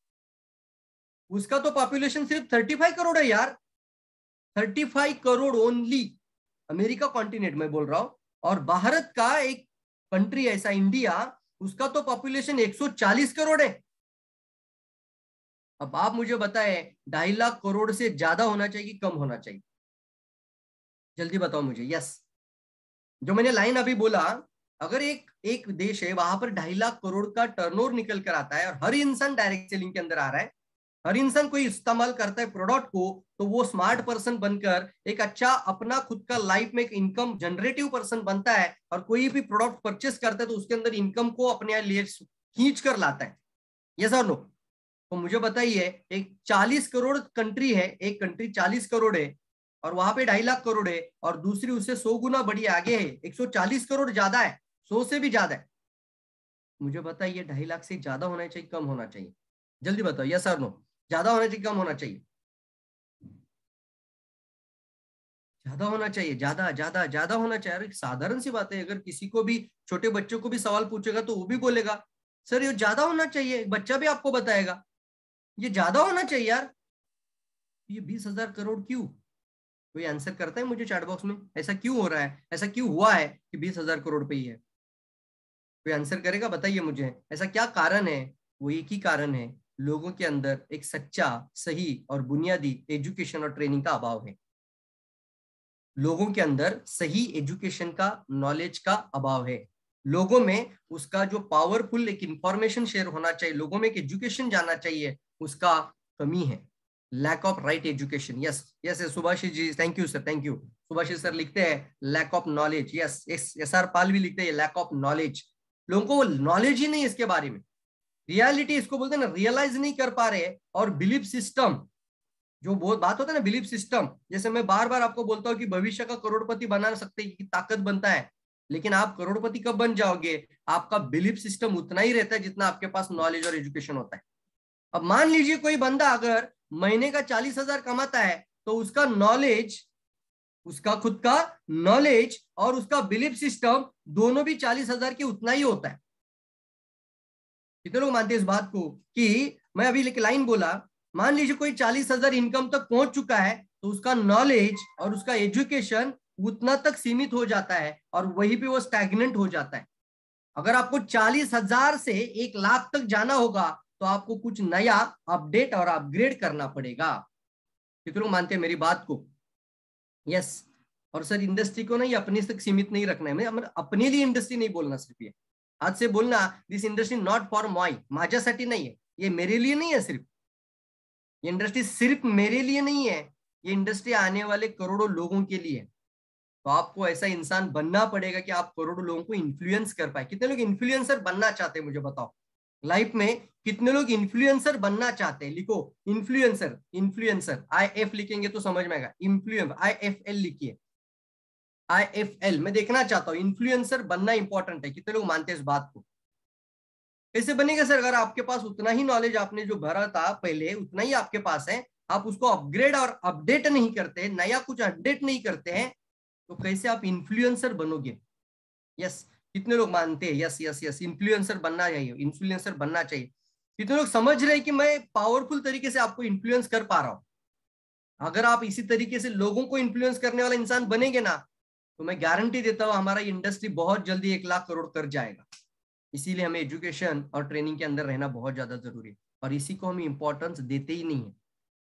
उसका तो पॉपुलेशन सिर्फ 35 करोड़ है यार, 35 करोड़ ओनली, अमेरिका कॉन्टिनेंट में बोल रहा हूं। और भारत का एक कंट्री ऐसा इंडिया, उसका तो पॉपुलेशन 140 करोड़ है। अब आप मुझे बताएं 2.5 लाख करोड़ से ज्यादा होना चाहिए कि कम होना चाहिए? जल्दी बताओ मुझे। यस, जो मैंने लाइन अभी बोला, अगर एक एक देश है वहां पर 2.5 लाख करोड़ का टर्नओवर निकल कर आता है और हर इंसान डायरेक्ट सेलिंग के अंदर आ रहा है, हर इंसान कोई इस्तेमाल करता है प्रोडक्ट को, तो वो स्मार्ट पर्सन बनकर एक अच्छा अपना खुद का लाइफ में एक इनकम जनरेटिव पर्सन बनता है। और कोई भी प्रोडक्ट परचेस करता है तो उसके अंदर इनकम को अपने लिए खींच कर लाता है। यस और नो? तो मुझे बताइए, एक 40 करोड़ कंट्री है, एक कंट्री 40 करोड़ है और वहां पे 2.5 लाख करोड़ है, और दूसरी उससे 100 गुना बड़ी आगे है, 140 करोड़ ज्यादा है, 100 से भी ज्यादा है। मुझे बताइए 2.5 लाख से ज्यादा होना चाहिए कम होना चाहिए? जल्दी बताओ, यस और नो? ज्यादा होना चाहिए कम होना चाहिए? ज्यादा होना चाहिए, ज्यादा ज्यादा ज्यादा होना चाहिए। अरे साधारण सी बात है, अगर किसी को भी, छोटे बच्चों को भी सवाल पूछेगा तो वो भी बोलेगा सर ये ज्यादा होना चाहिए। बच्चा भी आपको बताएगा ये ज्यादा होना चाहिए यार। ये 20,000 करोड़ क्यों? कोई आंसर करता है मुझे चैट बॉक्स में? ऐसा क्यों हो रहा है, ऐसा क्यों हुआ है कि 20,000 करोड़ पे ही है? कोई आंसर करेगा? बताइए मुझे, ऐसा क्या कारण है? वो एक ही कारण है, लोगों के अंदर एक सच्चा, सही और बुनियादी एजुकेशन और ट्रेनिंग का अभाव है। लोगों के अंदर सही एजुकेशन का, नॉलेज का अभाव है। लोगों में उसका जो पावरफुल एक इंफॉर्मेशन शेयर होना चाहिए, लोगों में एक एजुकेशन जाना चाहिए, उसका कमी है। Lack of right education. Yes yes, Subhashish ji, thank you sir, thank you. Subhashish sir लिखते हैं lack of knowledge. Yes, S R Pal भी लिखते हैं लैक ऑफ नॉलेज। लोगों को नॉलेज ही नहीं इसके बारे में, रियलिटी इसको बोलते हैं ना, रियलाइज नहीं कर पा रहे। और बिलीफ सिस्टम, जो बहुत बात होता है ना, बिलीफ सिस्टम, जैसे मैं बार बार आपको बोलता हूँ कि भविष्य का करोड़पति बना सकते की ताकत बनता है, लेकिन आप करोड़पति कब बन जाओगे? आपका बिलीफ सिस्टम उतना ही रहता है जितना आपके पास नॉलेज और एजुकेशन होता है। अब मान लीजिए कोई बंदा अगर महीने का 40,000 कमाता है, तो उसका नॉलेज, उसका खुद का नॉलेज और उसका बिलीफ सिस्टम दोनों भी 40,000 के उतना ही होता है। कितने लोग मानते हैं इस बात को कि मैं अभी एक लाइन बोला, मान लीजिए कोई 40,000 इनकम तक पहुंच चुका है, तो उसका नॉलेज और उसका एजुकेशन उतना तक सीमित हो जाता है और वहीं पे वो स्टैग्नेंट हो जाता है। अगर आपको 40,000 से 1,00,000 तक जाना होगा, तो आपको कुछ नया अपडेट और अपग्रेड करना पड़ेगा। कितने लोग मानते हैं मेरी बात को? यस। और सर इंडस्ट्री को नहीं अपने तक सीमित नहीं रखना है, मैं अपने लिए इंडस्ट्री नहीं बोलना, सिर्फ ये आज से बोलना, this industry not for my, माझ्यासाठी नहीं है, ये मेरे लिए नहीं है सिर्फ, ये इंडस्ट्री सिर्फ मेरे लिए नहीं है, ये इंडस्ट्री आने वाले करोड़ों लोगों के लिए है। तो आपको ऐसा इंसान बनना पड़ेगा कि आप करोड़ों लोगों को इन्फ्लुएंस कर पाए। कितने लोग इन्फ्लुएंसर बनना चाहते हैं, मुझे बताओ लाइफ में कितने लोग इन्फ्लुएंसर बनना चाहते हैं? लिखो इन्फ्लुएंसर, इन्फ्लुएंसर IF लिखेंगे तो समझ में आएगा, इन्फ्लुएंस IFL लिखिए, IFL। मैं देखना चाहता हूँ, इन्फ्लुएंसर बनना इंपॉर्टेंट है। कितने लोग मानते हैं इस बात को? कैसे बनेगा सर? अगर आपके पास उतना ही नॉलेज आपने जो भरा था पहले, उतना ही आपके पास है, आप उसको अपग्रेड और अपडेट नहीं करते, नया कुछ अपडेट नहीं करते हैं, तो कैसे आप इन्फ्लुएंसर बनोगे? यस, कितने लोग मानते हैं? यस यस यस, इन्फ्लुएंसर बनना चाहिए, इन्फ्लुएंसर बनना चाहिए। कितने लोग समझ रहे हैं कि मैं पावरफुल तरीके से आपको इन्फ्लुएंस कर पा रहा हूं? अगर आप इसी तरीके से लोगों को इन्फ्लुएंस करने वाला इंसान बनेंगे ना, तो मैं गारंटी देता हूं हमारा इंडस्ट्री बहुत जल्दी 1,00,000 करोड़ कर जाएगा। इसीलिए हमें एजुकेशन और ट्रेनिंग के अंदर रहना बहुत ज्यादा जरूरी है, और इसी को हम इंपॉर्टेंस देते ही नहीं है।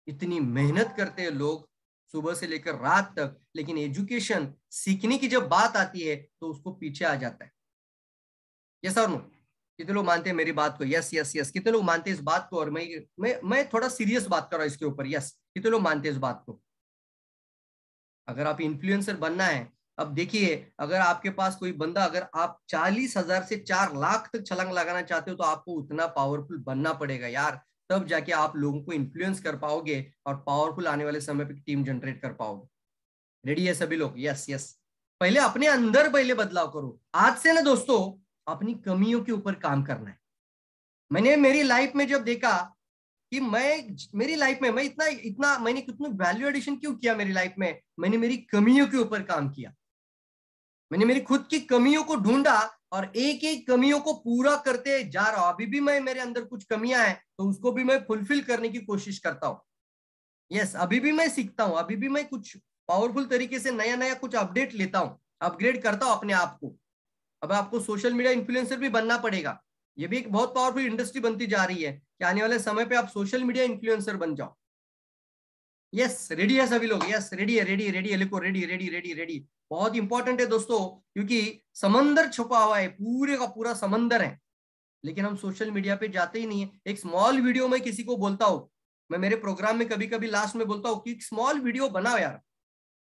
इतनी मेहनत करते हैं लोग सुबह से लेकर रात तक, लेकिन एजुकेशन सीखने की जब बात आती है तो उसको पीछे आ जाता है। यस और नो? कितने लोग मानते हैं मेरी बात को? यस यस यस, कितने लोग मानते हैं इस बात को? और मैं थोड़ा सीरियस बात कर रहा हूं इसके ऊपर। यस, कितने लोग मानते हैं इस बात को? अगर आप इन्फ्लुएंसर बनना है, अब देखिए, अगर आपके पास कोई बंदा, अगर आप 40,000 से 4,00,000 तक छलांग लगाना चाहते हो, तो आपको उतना पावरफुल बनना पड़ेगा यार, तब जाके आप लोगों को इन्फ्लुएंस कर पाओगे और पावरफुल आने वाले समय पे टीम जनरेट कर पाओगे। रेडी है सभी लोग? Yes yes. पहले अपने अंदर पहले बदलाव करो। आज से ना दोस्तों, अपनी कमियों के ऊपर काम करना है। मैंने मेरी लाइफ में जब देखा कि मेरी लाइफ में मैं इतना इतना मैंने कितना वैल्यू एडिशन क्यों किया मेरी लाइफ में, मैंने मेरी कमियों के ऊपर काम किया। मैंने मेरी खुद की कमियों को ढूंढा और एक एक कमियों को पूरा करते जा रहा हूं। अभी भी मेरे अंदर कुछ कमियां हैं, तो उसको भी मैं फुलफिल करने की कोशिश करता हूं। यस, अभी भी मैं सीखता हूं, अभी भी मैं कुछ पावरफुल तरीके से नया नया कुछ अपडेट लेता हूं, अपग्रेड करता हूं अपने आप को। अब आपको सोशल मीडिया इन्फ्लुएंसर भी बनना पड़ेगा। ये भी एक बहुत पावरफुल इंडस्ट्री बनती जा रही है कि आने वाले समय पे आप सोशल मीडिया इन्फ्लुएंसर बन जाओ। यस, रेडी है सभी लोग? यस, रेडी है, रेडी रेडी है, लिखो रेडी रेडी रेडी रेडी। बहुत इंपॉर्टेंट है दोस्तों, क्योंकि समंदर छुपा हुआ है, पूरे का पूरा समंदर है, लेकिन हम सोशल मीडिया पे जाते ही नहीं है। एक स्मॉल वीडियो में किसी को बोलता हूँ, मैं मेरे प्रोग्राम में कभी कभी लास्ट में बोलता हूँ कि स्मॉल वीडियो बनाओ यार।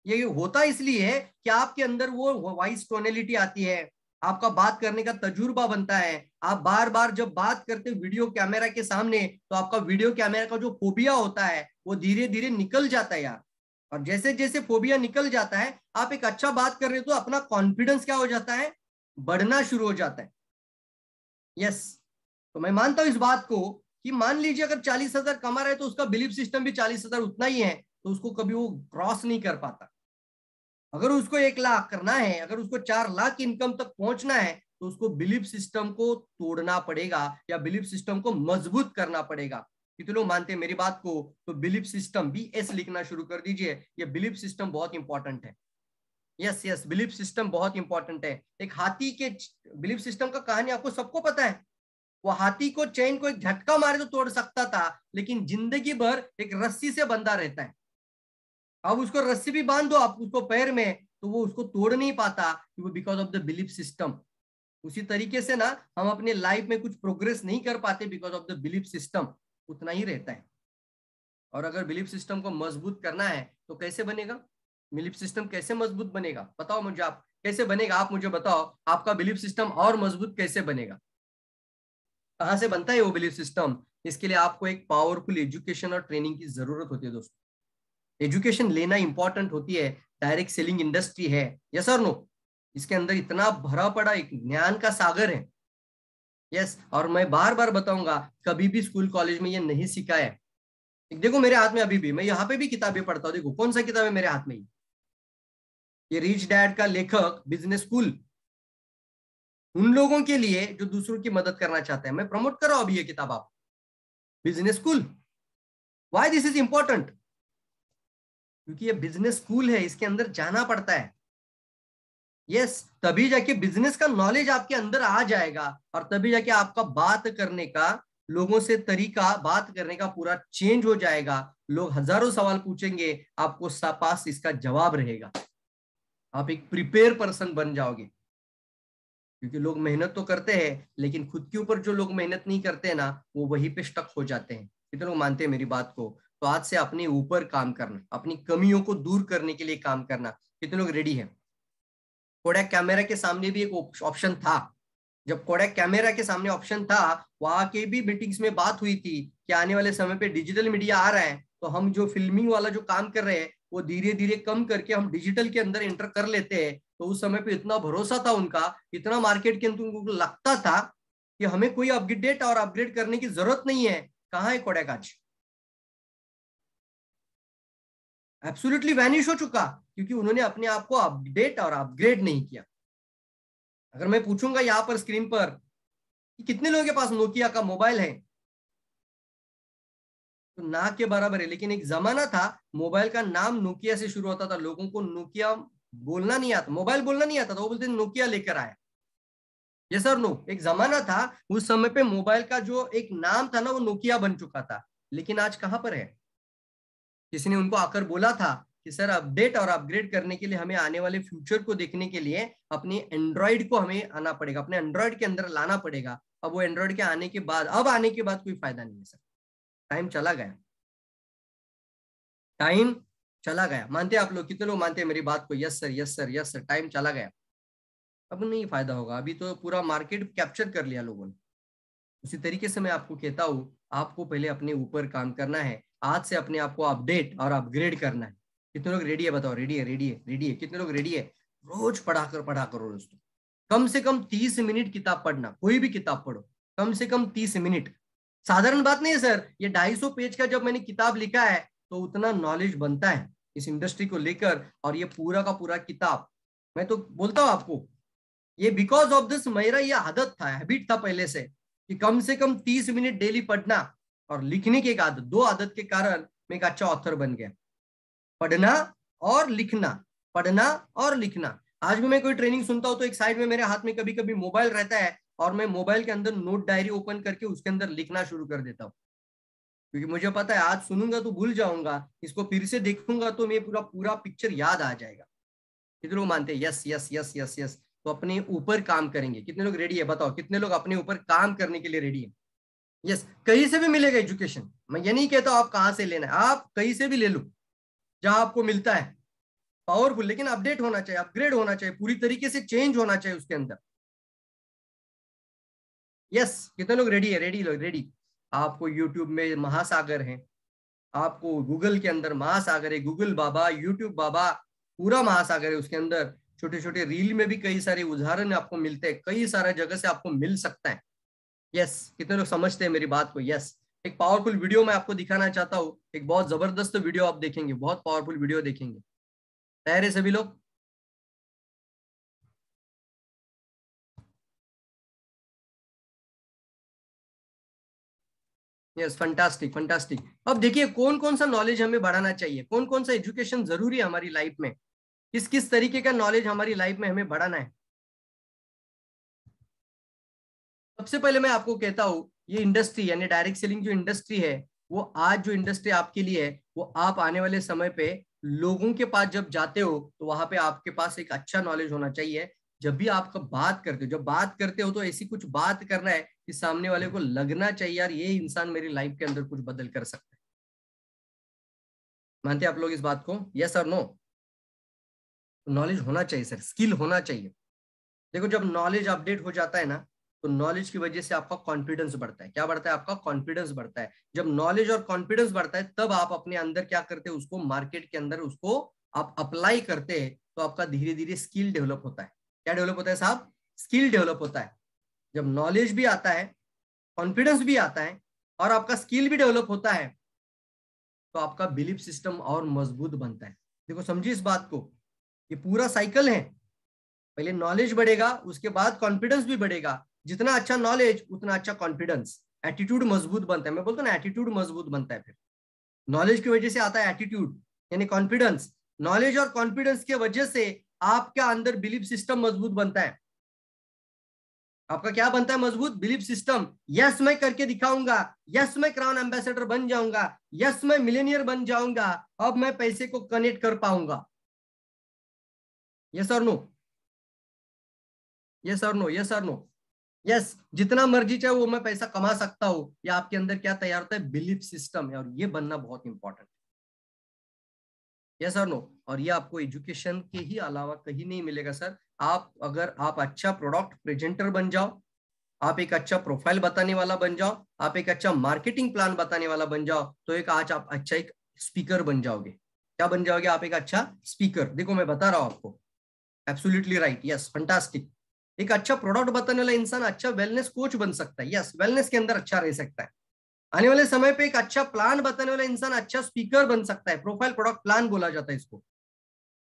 ये होता इसलिए है कि आपके अंदर वो वॉइस टोनेलिटी आती है, आपका बात करने का तजुर्बा बनता है। आप बार बार जब बात करते वीडियो कैमरा के सामने, तो आपका वीडियो कैमरा का जो फोबिया होता है वो धीरे धीरे निकल जाता है यार। और जैसे जैसे फोबिया निकल जाता है, आप एक अच्छा बात कर रहे हो तो अपना कॉन्फिडेंस क्या हो जाता है? बढ़ना शुरू हो जाता है। यस, तो मैं मानता हूं इस बात को कि मान लीजिए अगर 40,000 कमा रहा है, तो उसका बिलीफ सिस्टम भी 40,000 उतना ही है, तो उसको कभी वो क्रॉस नहीं कर पाता। अगर उसको 1,00,000 करना है, अगर उसको 4,00,000 इनकम तक पहुंचना है, तो उसको बिलीफ सिस्टम को तोड़ना पड़ेगा या बिलीफ सिस्टम को मजबूत करना पड़ेगा। कितने लोग मानते हैं मेरी बात को? तो बिलीफ सिस्टम, BS लिखना शुरू कर दीजिए। ये बिलीफ सिस्टम बहुत इंपॉर्टेंट है। यस यस, बिलीफ सिस्टम बहुत इंपॉर्टेंट है। एक हाथी के बिलीफ सिस्टम का कहानी आपको सबको पता है। वो हाथी को चेन को एक झटका मारे तो तोड़ सकता था, लेकिन जिंदगी भर एक रस्सी से बंधा रहता है। अब उसको रस्सी भी बांध दो आप उसको पैर में, तो वो उसको तोड़ नहीं पाता, वो because of the belief system. उसी तरीके से ना हम अपने लाइफ में कुछ प्रोग्रेस नहीं कर पाते because of the belief system, उतना ही रहता है। और अगर बिलीफ सिस्टम को मजबूत करना है तो कैसे बनेगा? बिलीफ सिस्टम कैसे मजबूत बनेगा बताओ मुझे, आप कैसे बनेगा? आप मुझे बताओ आपका बिलीफ सिस्टम और मजबूत कैसे बनेगा, कहां से बनता है वो बिलीफ सिस्टम? इसके लिए आपको एक पावरफुल एजुकेशन और ट्रेनिंग की जरूरत होती है दोस्तों। एजुकेशन लेना इंपॉर्टेंट होती है। डायरेक्ट सेलिंग इंडस्ट्री है, यस और नो? इसके अंदर इतना भरा पड़ा एक ज्ञान का सागर है। यस, और मैं बार बार बताऊंगा, कभी भी स्कूल कॉलेज में ये नहीं सिखाया है। देखो मेरे हाथ में अभी भी, मैं यहाँ पे भी किताबें पढ़ता हूँ। देखो कौन सा किताब है मेरे हाथ में, ये रिच डैड का लेखक बिजनेस स्कूल, उन लोगों के लिए जो दूसरों की मदद करना चाहते हैं। मैं प्रमोट कर रहा हूं अभी ये किताब, आप business school. Why this is important? क्योंकि ये बिजनेस स्कूल है, इसके अंदर जाना पड़ता है। यस, तभी जाके बिजनेस का नॉलेज आपके अंदर आ जाएगा, और तभी जाके आपका बात करने का, लोगों से तरीका बात करने का पूरा चेंज हो जाएगा। लोग हजारों सवाल पूछेंगे, आपको पास इसका जवाब रहेगा। आप एक प्रिपेयर पर्सन बन जाओगे। क्योंकि लोग मेहनत तो करते हैं, लेकिन खुद के ऊपर जो लोग मेहनत नहीं करते हैं ना, वो वहीं पे स्टक हो जाते हैं। कितने लोग मानते हैं मेरी बात को? तो आज से अपने ऊपर काम करना, अपनी कमियों को दूर करने के लिए काम करना। कितने लोग रेडी है? कोडैक कैमरा के सामने भी एक ऑप्शन था। जब कोडैक कैमरा के सामने ऑप्शन था, वहां के भी मीटिंग्स में बात हुई थी कि आने वाले समय पे डिजिटल मीडिया आ रहा है, तो हम जो फिल्मिंग वाला जो काम कर रहे हैं वो धीरे धीरे कम करके हम डिजिटल के अंदर एंटर कर लेते हैं। तो उस समय पे इतना भरोसा था उनका, इतना मार्केट के अंदर उनको लगता था कि हमें कोई अपडेट और अपग्रेड करने की जरूरत नहीं है। कहाँ है कोडैक आज? एब्सोल्युटली वैनिश हो चुका, क्योंकि उन्होंने अपने आप को अपडेट और अपग्रेड नहीं किया। अगर मैं पूछूंगा यहाँ पर स्क्रीन पर कि कितने लोगों के पास नोकिया का मोबाइल है, तो ना के बराबर है। लेकिन एक जमाना था, मोबाइल का नाम नोकिया से शुरू होता था, लोगों को नोकिया बोलना नहीं आता, मोबाइल बोलना नहीं आता था, वो बोलते नोकिया लेकर आया। ये सर नो, एक जमाना था, उस समय पे मोबाइल का जो एक नाम था ना, वो नोकिया बन चुका था। लेकिन आज कहां पर है? किसी ने उनको आकर बोला था कि सर अपडेट और अपग्रेड करने के लिए हमें आने वाले फ्यूचर को देखने के लिए अपनी एंड्रॉइड को हमें आना पड़ेगा, अपने एंड्रॉइड के अंदर लाना पड़ेगा। अब वो एंड्रॉइड के आने के बाद, अब आने के बाद कोई फायदा नहीं है सर, टाइम चला गया, टाइम चला गया। मानते हैं आप लोग? कितने लोग मानते हैं मेरी बात को? Yes sir, yes sir, yes sir, time चला गया, अब नहीं फायदा होगा। अभी तो पूरा मार्केट कैप्चर कर लिया लोगों ने। उसी तरीके से मैं आपको कहता हूं, आपको पहले अपने ऊपर काम करना है। आज से अपने आप को अपडेट और अपग्रेड करना है। कितने लोग रेडी है बताओ? रेडी है, रेडी है, रेडी है? कितने लोग रेडी है? रोज पढ़ा करो दोस्तों, कम से कम 30 मिनट किताब पढ़ना, कोई भी किताब पढ़ो, कम से कम 30 मिनट। साधारण बात नहीं है सर, ये 250 पेज का जब मैंने किताब लिखा है तो उतना नॉलेज बनता है इस इंडस्ट्री को लेकर। और ये पूरा का पूरा किताब, मैं तो बोलता हूं आपको, ये बिकॉज ऑफ दिस, मेरा ये आदत था, हैबिट था पहले से, कि कम से कम 30 मिनट डेली पढ़ना और लिखने की एक आदत, दो आदत के कारण मैं एक अच्छा ऑथर बन गया। पढ़ना और लिखना, पढ़ना और लिखना। आज भी मैं कोई ट्रेनिंग सुनता हूं तो एक साइड में मेरे हाथ में कभी कभी मोबाइल रहता है, और मैं मोबाइल के अंदर नोट डायरी ओपन करके उसके अंदर लिखना शुरू कर देता हूँ। क्योंकि मुझे पता है आज सुनूंगा तो भूल जाऊंगा, इसको फिर से देखूंगा तो मैं पूरा पूरा पिक्चर याद आ जाएगा। कितने लोग मानते हैं? Yes yes yes yes yes. तो अपने ऊपर काम करेंगे। कितने लोग रेडी है बताओ? कितने लोग अपने ऊपर काम करने के लिए रेडी है? यस, कहीं से भी मिलेगा एजुकेशन, मैं ये नहीं कहता आप कहां से लेना है, आप कहीं से भी ले लो जहां आपको मिलता है, पावरफुल, लेकिन अपडेट होना चाहिए, अपग्रेड होना चाहिए, पूरी तरीके से चेंज होना चाहिए उसके अंदर। यस, कितने लोग रेडी है? रेडी लोग रेडी। आपको यूट्यूब में महासागर है, आपको गूगल के अंदर महासागर है, गूगल बाबा, यूट्यूब बाबा, पूरा महासागर है। उसके अंदर छोटे छोटे रील में भी कई सारे उदाहरण आपको मिलते हैं, कई सारे जगह से आपको मिल सकता है। यस, कितने लोग समझते हैं मेरी बात को? यस, एक पावरफुल वीडियो मैं आपको दिखाना चाहता हूँ, एक बहुत जबरदस्त वीडियो आप देखेंगे, बहुत पावरफुल वीडियो देखेंगे। तैयार है सभी लोग? Yes, fantastic fantastic. अब देखिए कौन कौन सा नॉलेज हमें बढ़ाना चाहिए, कौन कौन सा एजुकेशन जरूरी है हमारी लाइफ में, किस किस तरीके का नॉलेज हमारी लाइफ में हमें बढ़ाना है। सबसे पहले मैं आपको कहता हूँ, ये इंडस्ट्री यानी डायरेक्ट सेलिंग जो इंडस्ट्री है, वो आज जो इंडस्ट्री आपके लिए है, वो आप आने वाले समय पे लोगों के पास जब जाते हो तो वहां पे आपके पास एक अच्छा नॉलेज होना चाहिए। जब भी आप बात करते हो, जब बात करते हो तो ऐसी कुछ बात करना है कि सामने वाले को लगना चाहिए यार ये इंसान मेरी लाइफ के अंदर कुछ बदल कर सकता है। मानते हैं आप लोग इस बात को? यस और नो? नॉलेज होना चाहिए सर, स्किल होना चाहिए। देखो जब नॉलेज अपडेट हो जाता है ना, तो नॉलेज की वजह से आपका कॉन्फिडेंस बढ़ता है। क्या बढ़ता है? आपका कॉन्फिडेंस बढ़ता है। जब नॉलेज और कॉन्फिडेंस बढ़ता है तब आप अपने अंदर क्या करते हैं, उसको मार्केट के अंदर उसको आप अप्लाई करते हैं, तो आपका धीरे धीरे स्किल डेवलप होता है। क्या डेवलप होता है साहब? स्किल डेवलप होता है। जब नॉलेज भी आता है, कॉन्फिडेंस भी आता है और आपका स्किल भी डेवलप होता है, तो आपका बिलीफ सिस्टम और मजबूत बनता है। देखो समझिए इस बात को, ये पूरा साइकिल है। पहले नॉलेज बढ़ेगा, उसके बाद कॉन्फिडेंस भी बढ़ेगा। जितना अच्छा नॉलेज उतना अच्छा कॉन्फिडेंस, एटीट्यूड मजबूत बनता है। मैं बोलता हूँ ना, एटीट्यूड मजबूत बनता है। फिर नॉलेज की वजह से आता है एटीट्यूड यानी कॉन्फिडेंस। नॉलेज और कॉन्फिडेंस की वजह से आपके अंदर बिलीफ सिस्टम मजबूत बनता है। आपका क्या बनता है मजबूत? Belief system. यस मैं करके दिखाऊंगा, यस मैं क्राउन एम्बेसडर बन जाऊंगा, यस मैं मिलेनियर बन जाऊंगा, अब मैं पैसे को कनेक्ट कर पाऊंगा। यस और नो? यस और नो? यस और नो? यस, जितना मर्जी चाहे वो मैं पैसा कमा सकता हूं। ये आपके अंदर क्या तैयार होता है? बिलीफ सिस्टम है, और ये बनना बहुत इंपॉर्टेंट है। यस और नो? और ये आपको एजुकेशन के ही अलावा कहीं नहीं मिलेगा सर। अगर आप अच्छा प्रोडक्ट प्रेजेंटर बन जाओ, आप एक अच्छा प्रोफाइल बताने वाला बन जाओ, आप एक अच्छा मार्केटिंग प्लान बताने वाला बन जाओ, तो एक आज आप अच्छा एक स्पीकर बन जाओगे। क्या बन जाओगे आप? एक अच्छा स्पीकर। देखो मैं बता रहा हूं आपको, एब्सोल्युटली राइट, यस फंटास्टिक। एक अच्छा प्रोडक्ट बताने वाला इंसान अच्छा वेलनेस कोच बन सकता है। यस, वेलनेस के अंदर अच्छा रह सकता है। आने वाले समय पे एक अच्छा प्लान बताने वाला इंसान अच्छा स्पीकर बन सकता है। प्रोफाइल प्रोडक्ट प्लान बोला जाता है इसको,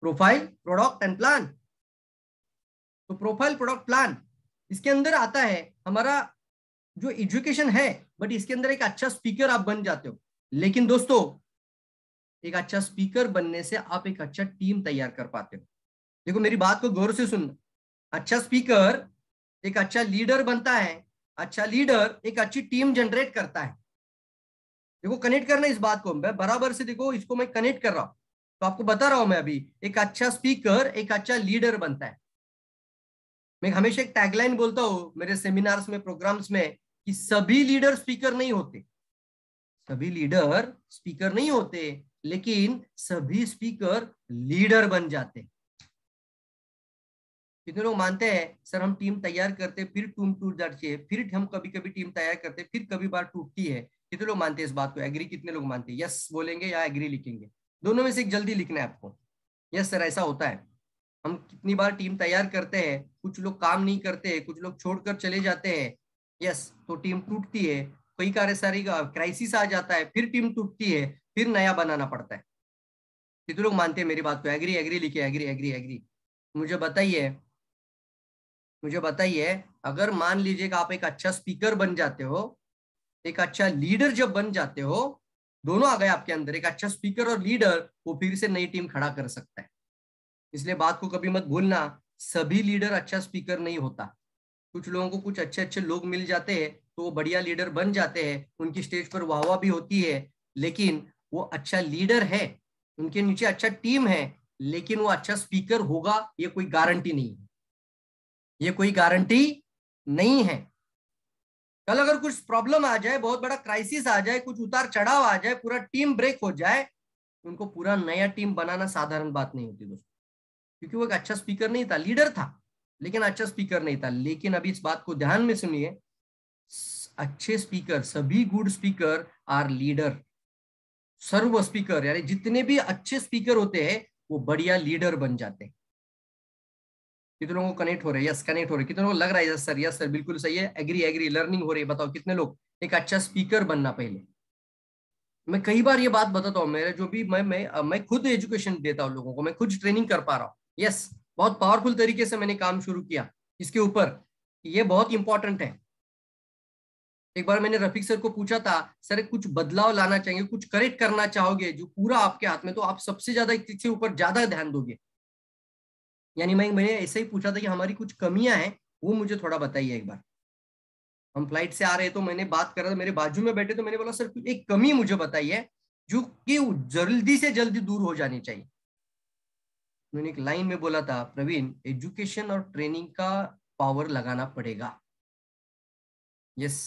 प्रोफाइल प्रोडक्ट एंड प्लान। तो प्रोफाइल प्रोडक्ट प्लान, इसके अंदर आता है हमारा जो एजुकेशन है, बट इसके अंदर एक अच्छा स्पीकर आप बन जाते हो। लेकिन दोस्तों, एक अच्छा स्पीकर बनने से आप एक अच्छा टीम तैयार कर पाते हो। देखो मेरी बात को गौर से सुनना। अच्छा स्पीकर एक अच्छा लीडर बनता है, अच्छा लीडर एक अच्छी टीम जनरेट करता है। देखो कनेक्ट करना इस बात को, मैं बराबर से देखो इसको मैं कनेक्ट कर रहा हूं, तो आपको बता रहा हूं मैं अभी, एक अच्छा स्पीकर एक अच्छा लीडर बनता है। मैं हमेशा एक टैगलाइन बोलता हूं मेरे सेमिनार्स में, प्रोग्राम्स में, कि सभी लीडर स्पीकर नहीं होते। सभी लीडर स्पीकर नहीं होते, लेकिन सभी स्पीकर लीडर बन जाते हैं। कितने लोग मानते हैं सर हम टीम तैयार करते फिर टीम टूट जाती है, फिर हम कभी कभी टीम तैयार करते फिर कभी बार टूटती है? कितने लोग मानते हैं इस बात को? एग्री कितने लोग मानते हैं? यस बोलेंगे या एग्री लिखेंगे? दोनों में से एक जल्दी लिखना है आपको। यस सर ऐसा होता है। हम कितनी बार टीम तैयार करते हैं, कुछ लोग काम नहीं करते, कुछ लोग छोड़कर चले जाते हैं। यस, तो टीम टूटती है। कई सारी क्राइसिस आ जाता है, फिर टीम टूटती है, फिर नया बनाना पड़ता है। कितने लोग मानते हैं मेरी बात को? एग्री एग्री लिखे, एग्री एग्री एग्री। मुझे बताइए, मुझे बताइए, अगर मान लीजिए कि आप एक अच्छा स्पीकर बन जाते हो, एक अच्छा लीडर जब बन जाते हो, दोनों आ गए आपके अंदर, एक अच्छा स्पीकर और लीडर, वो फिर से नई टीम खड़ा कर सकता है। इसलिए बात को कभी मत भूलना, सभी लीडर अच्छा स्पीकर नहीं होता। कुछ लोगों को कुछ अच्छे अच्छे लोग मिल जाते हैं तो वो बढ़िया लीडर बन जाते हैं, उनकी स्टेज पर वाहवाह भी होती है, लेकिन वो अच्छा लीडर है, उनके नीचे अच्छा टीम है, लेकिन वो अच्छा स्पीकर होगा ये कोई गारंटी नहीं है। ये कोई गारंटी नहीं है। कल अगर कुछ प्रॉब्लम आ जाए, बहुत बड़ा क्राइसिस आ जाए, कुछ उतार चढ़ाव आ जाए, पूरा टीम ब्रेक हो जाए, उनको पूरा नया टीम बनाना साधारण बात नहीं होती दोस्तों। क्योंकि वो एक अच्छा स्पीकर नहीं था, लीडर था लेकिन अच्छा स्पीकर नहीं था। लेकिन अभी इस बात को ध्यान में सुनिए, अच्छे स्पीकर, सभी गुड स्पीकर आर लीडर। सर्व स्पीकर यानी जितने भी अच्छे स्पीकर होते हैं वो बढ़िया लीडर बन जाते हैं। कितने लोगों को कनेक्ट हो रहे हैं? यस कनेक्ट हो रहे हैं। कितने लोग लग रहा है यस सर, यस सर बिल्कुल सही है, एग्री एग्री, लर्निंग हो रही है। बताओ कितने लोग? एक अच्छा स्पीकर बनना पहले। मैं कई बार ये बात बताता हूँ, मेरे जो भी मैं खुद एजुकेशन देता हूँ लोगों को, मैं खुद ट्रेनिंग कर पा रहा हूँ। यस, बहुत पावरफुल तरीके से मैंने काम शुरू किया इसके ऊपर, ये बहुत इंपॉर्टेंट है। एक बार मैंने रफीक सर को पूछा था, सर कुछ बदलाव लाना चाहिए, कुछ करेक्ट करना चाहोगे जो पूरा आपके हाथ में, तो आप सबसे ज्यादा किसके ऊपर ज्यादा ध्यान दोगे? यानी मैंने ऐसे ही पूछा था कि हमारी कुछ कमियां हैं, वो मुझे थोड़ा बताइए एक बार। हम फ्लाइट से आ रहे तो मैंने बात कर रहा था, मेरे बाजू में बैठे, तो मैंने बोला सर एक कमी मुझे बताइए जो कि जल्दी से जल्दी दूर हो जानी चाहिए। मैंने एक लाइन में बोला था, प्रवीण एजुकेशन और ट्रेनिंग का पावर लगाना पड़ेगा। यस,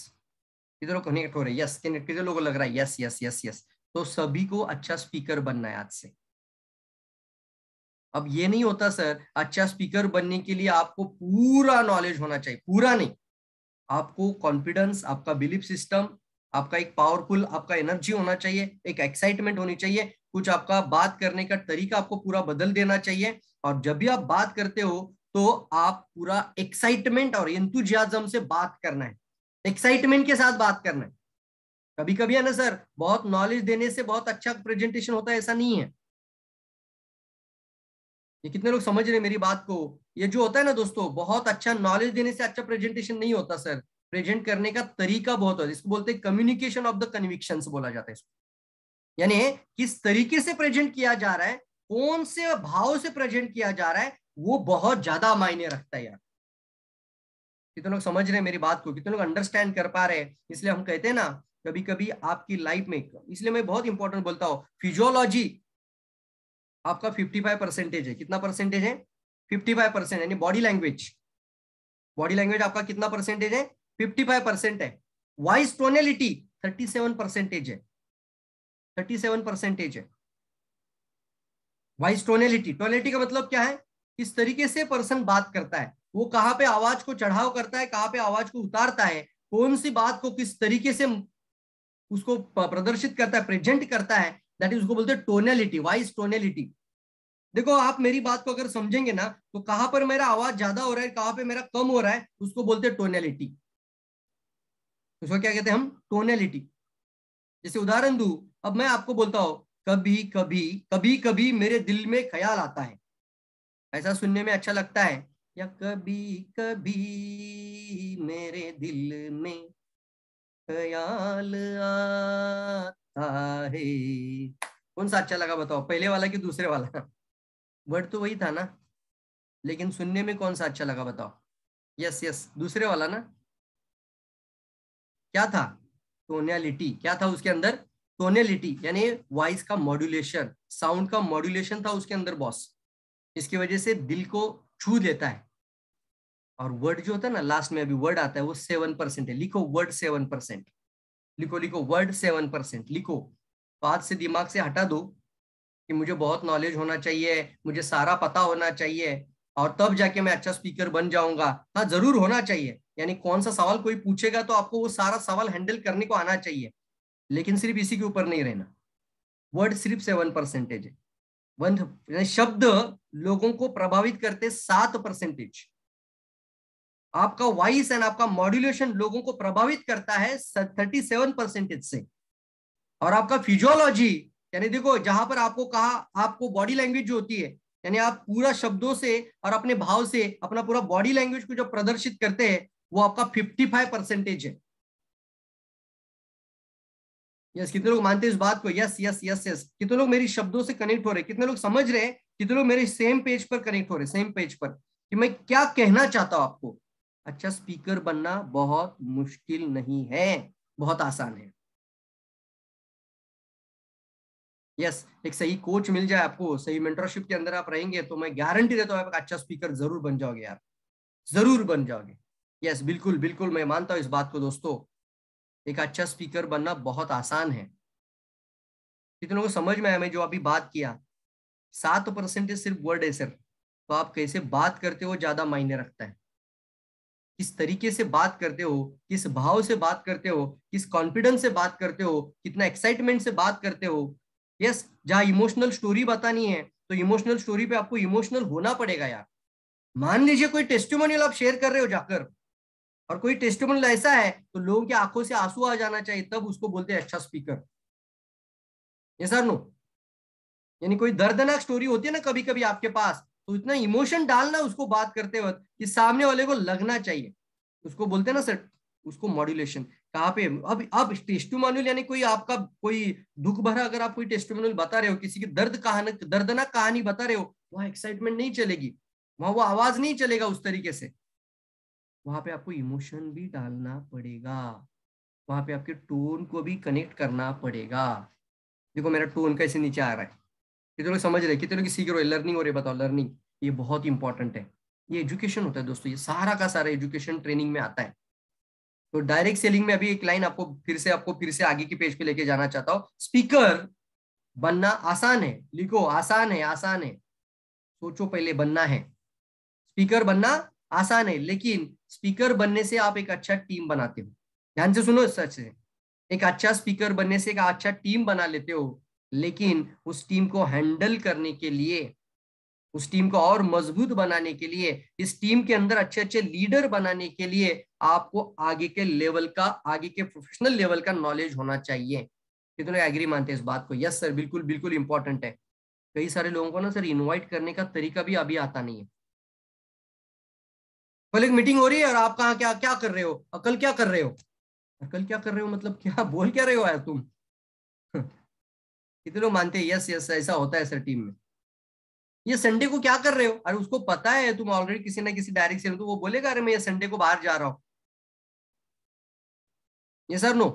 कितने लोग कनेक्ट हो रहे हैं? यस, कितने लोगों को लग रहा है यस यस यस यस? तो सभी को अच्छा स्पीकर बनना है आज से। अब ये नहीं होता सर, अच्छा स्पीकर बनने के लिए आपको पूरा नॉलेज होना चाहिए, पूरा नहीं, आपको कॉन्फिडेंस, आपका बिलीफ सिस्टम, आपका एक पावरफुल, आपका एनर्जी होना चाहिए, एक एक्साइटमेंट होनी चाहिए, कुछ आपका बात करने का तरीका आपको पूरा बदल देना चाहिए। और जब भी आप बात करते हो तो आप पूरा एक्साइटमेंट और एंथुजियाज्म से बात करना है, एक्साइटमेंट के साथ बात करना है। कभी कभी है ना सर, बहुत नॉलेज देने से बहुत अच्छा प्रेजेंटेशन होता है, ऐसा नहीं है। ये कितने लोग समझ रहे हैं मेरी बात को? ये जो होता है ना दोस्तों, बहुत अच्छा नॉलेज देने से अच्छा प्रेजेंटेशन नहीं होता सर, प्रेजेंट करने का तरीका बहुत होता है। इसको बोलते हैं कम्युनिकेशन ऑफ द कन्विक्शंस बोला जाता है इसको। यानी किस तरीके से प्रेजेंट किया जा रहा है, कौन से भाव से प्रेजेंट किया जा रहा है, वो बहुत ज्यादा मायने रखता है यार। कितने लोग समझ रहे हैं मेरी बात को? कितने लोग अंडरस्टैंड कर पा रहे हैं? इसलिए हम कहते हैं ना, कभी कभी आपकी लाइफ में, इसलिए मैं बहुत इंपॉर्टेंट बोलता हूँ, फिजियोलॉजी आपका 55% है। कितना परसेंटेज है? 55%। यानी बॉडी लैंग्वेज, बॉडी लैंग्वेज आपका कितना परसेंटेज है? 55% है। वॉइस टोनेलिटी 37% है, 37% है। वॉइस टोनेलिटी, टोनेलिटी का मतलब क्या है? किस तरीके से पर्सन बात करता है, वो कहाँ पे आवाज को चढ़ाव करता है, कहाँ पे आवाज को उतारता है, कौन सी बात को किस तरीके से उसको प्रदर्शित करता है, प्रेजेंट करता है, दैट इज उसको बोलते हैं टोनेलिटी, वॉइस टोनेलिटी। देखो आप मेरी बात को अगर समझेंगे ना, तो कहां पर मेरा आवाज ज्यादा हो रहा है, कहां पे मेरा कम हो रहा है, उसको बोलते हैं टोनेलिटी। उसको क्या कहते हैं हम? टोनेलिटी। जैसे उदाहरण दूं, अब मैं आपको बोलता हूं, कभी कभी, कभी कभी मेरे दिल में ख्याल आता है, ऐसा सुनने में अच्छा लगता है, या कभी कभी मेरे दिल में ख्याल आता है। कौन सा अच्छा लगा बताओ, पहले वाला कि दूसरे वाला? वर्ड तो वही था ना, लेकिन सुनने में कौन सा अच्छा लगा बताओ? यस यस, दूसरे वाला ना। क्या था? टोनियलिटी। क्या था उसके अंदर? टोनियलिटी, यानी वॉइस का मॉड्यूलेशन, साउंड का मॉड्यूलेशन था उसके अंदर बॉस। इसकी वजह से दिल को छू देता है। और वर्ड जो होता है ना, लास्ट में अभी वर्ड आता है, वो 7% है। लिखो वर्ड 7%, लिखो लिखो वर्ड 7% लिखो। तो आज से दिमाग से हटा दो कि मुझे बहुत नॉलेज होना चाहिए, मुझे सारा पता होना चाहिए और तब जाके मैं अच्छा स्पीकर बन जाऊंगा। हाँ जरूर होना चाहिए, यानी कौन सा सवाल कोई पूछेगा तो आपको वो सारा सवाल हैंडल करने को आना चाहिए, लेकिन सिर्फ इसी के ऊपर नहीं रहना। वर्ड सिर्फ 7% है। वन शब्द लोगों को प्रभावित करते 7%। आपका वॉइस एंड आपका मॉड्यूलेशन लोगों को प्रभावित करता है 37% से। और आपका फिजियोलॉजी, यानी देखो जहां पर आपको कहा, आपको बॉडी लैंग्वेज जो होती है, यानी आप पूरा शब्दों से और अपने भाव से अपना पूरा बॉडी लैंग्वेज को जो प्रदर्शित करते हैं, वो आपका 55% है। यस, कितने लोग मानते हैं इस बात को? Yes yes yes yes. कितने लोग मेरी शब्दों से कनेक्ट हो रहे हैं? कितने लोग समझ रहे हैं? कितने लोग मेरे सेम पेज पर कनेक्ट हो रहे हैं, सेम पेज पर, कि मैं क्या कहना चाहता हूं आपको? अच्छा स्पीकर बनना बहुत मुश्किल नहीं है, बहुत आसान है। यस, एक सही कोच मिल जाए आपको, सही मेंटरशिप के अंदर आप रहेंगे, तो मैं गारंटी देता हूँ आप अच्छा स्पीकर जरूर बन जाओगे यार, जरूर बन जाओगे। यस, बिल्कुल बिल्कुल, मैं मानता हूँ इस बात को दोस्तों, एक अच्छा स्पीकर बनना बहुत आसान है। कितने लोगों को समझ में आया मैं जो अभी बात किया? 7% सिर्फ वर्ड है सर। तो आप कैसे बात करते हो ज्यादा मायने रखता है, किस तरीके से बात करते हो, किस भाव से बात करते हो, किस कॉन्फिडेंस से बात करते हो, कितना एक्साइटमेंट से बात करते हो। यस, जहाँ इमोशनल स्टोरी बतानी है तो इमोशनल स्टोरी पे आपको इमोशनल होना पड़ेगा यार। मान लीजिए कोई टेस्टिमोनियल आप शेयर कर रहे हो जाकर, और कोई टेस्टिमोनियल ऐसा है तो लोगों की आंखों से आंसू आ जाना चाहिए, तब उसको बोलते हैं अच्छा स्पीकर। ये सर नो, यानी कोई दर्दनाक स्टोरी होती है ना कभी कभी आपके पास, तो इतना इमोशन डालना उसको बात करते वक्त कि सामने वाले को लगना चाहिए, उसको बोलते हैं ना सर, उसको मॉड्यूलेशन। कहाँ पे? अब टेस्टिमोनियल, यानी कोई आपका कोई दुख भरा अगर आप कोई टेस्टिमोनियल बता रहे हो, किसी की दर्दनाक कहानी बता रहे हो, वहां एक्साइटमेंट नहीं चलेगी, वहां वो आवाज नहीं चलेगा उस तरीके से। वहां पे आपको इमोशन भी डालना पड़ेगा, वहां पे आपके टोन को भी कनेक्ट करना पड़ेगा। देखो मेरा टोन कैसे नीचे आ रहा है, कितने लोग समझ रहे, कितने लोग सीख रहे हो, लर्निंग हो रही है, बताओ। लर्निंग ये बहुत इंपॉर्टेंट है, ये एजुकेशन होता है दोस्तों, ये सारा का सारा एजुकेशन ट्रेनिंग में आता है। तो डायरेक्ट सेलिंग में अभी एक लाइन आपको फिर से आगे के पेज पे लेके जाना चाहता हूँ। स्पीकर बनना आसान है, लिखो आसान है, आसान है। सोचो पहले, बनना है, स्पीकर बनना आसान है, लेकिन स्पीकर बनने से आप एक अच्छा टीम बनाते हो। ध्यान से सुनो, सच से, एक अच्छा स्पीकर बनने से एक अच्छा टीम बना लेते हो, लेकिन उस टीम को हैंडल करने के लिए, उस टीम को और मजबूत बनाने के लिए, इस टीम के अंदर अच्छे अच्छे लीडर बनाने के लिए आपको आगे के लेवल का, आगे के प्रोफेशनल लेवल का नॉलेज होना चाहिए। कितने एग्री मानते हैं इस बात को? यस सर, बिल्कुल बिल्कुल इंपॉर्टेंट है। कई सारे लोगों को ना सर इनवाइट करने का तरीका भी अभी आता नहीं है। कल एक मीटिंग हो रही है और आप कहाँ क्या क्या कर रहे हो, कल क्या कर रहे हो, कल क्या कर रहे हो मतलब क्या बोल क्या रहे हो यार तुम? कितने लोग मानते हैं यस यस ऐसा होता है सर टीम में? ये संडे को क्या कर रहे हो? अरे उसको पता है तुम ऑलरेडी किसी ना किसी डायरेक्शन, तो वो बोलेगा अरे मैं ये संडे को बाहर जा रहा हूँ। ये सर नो।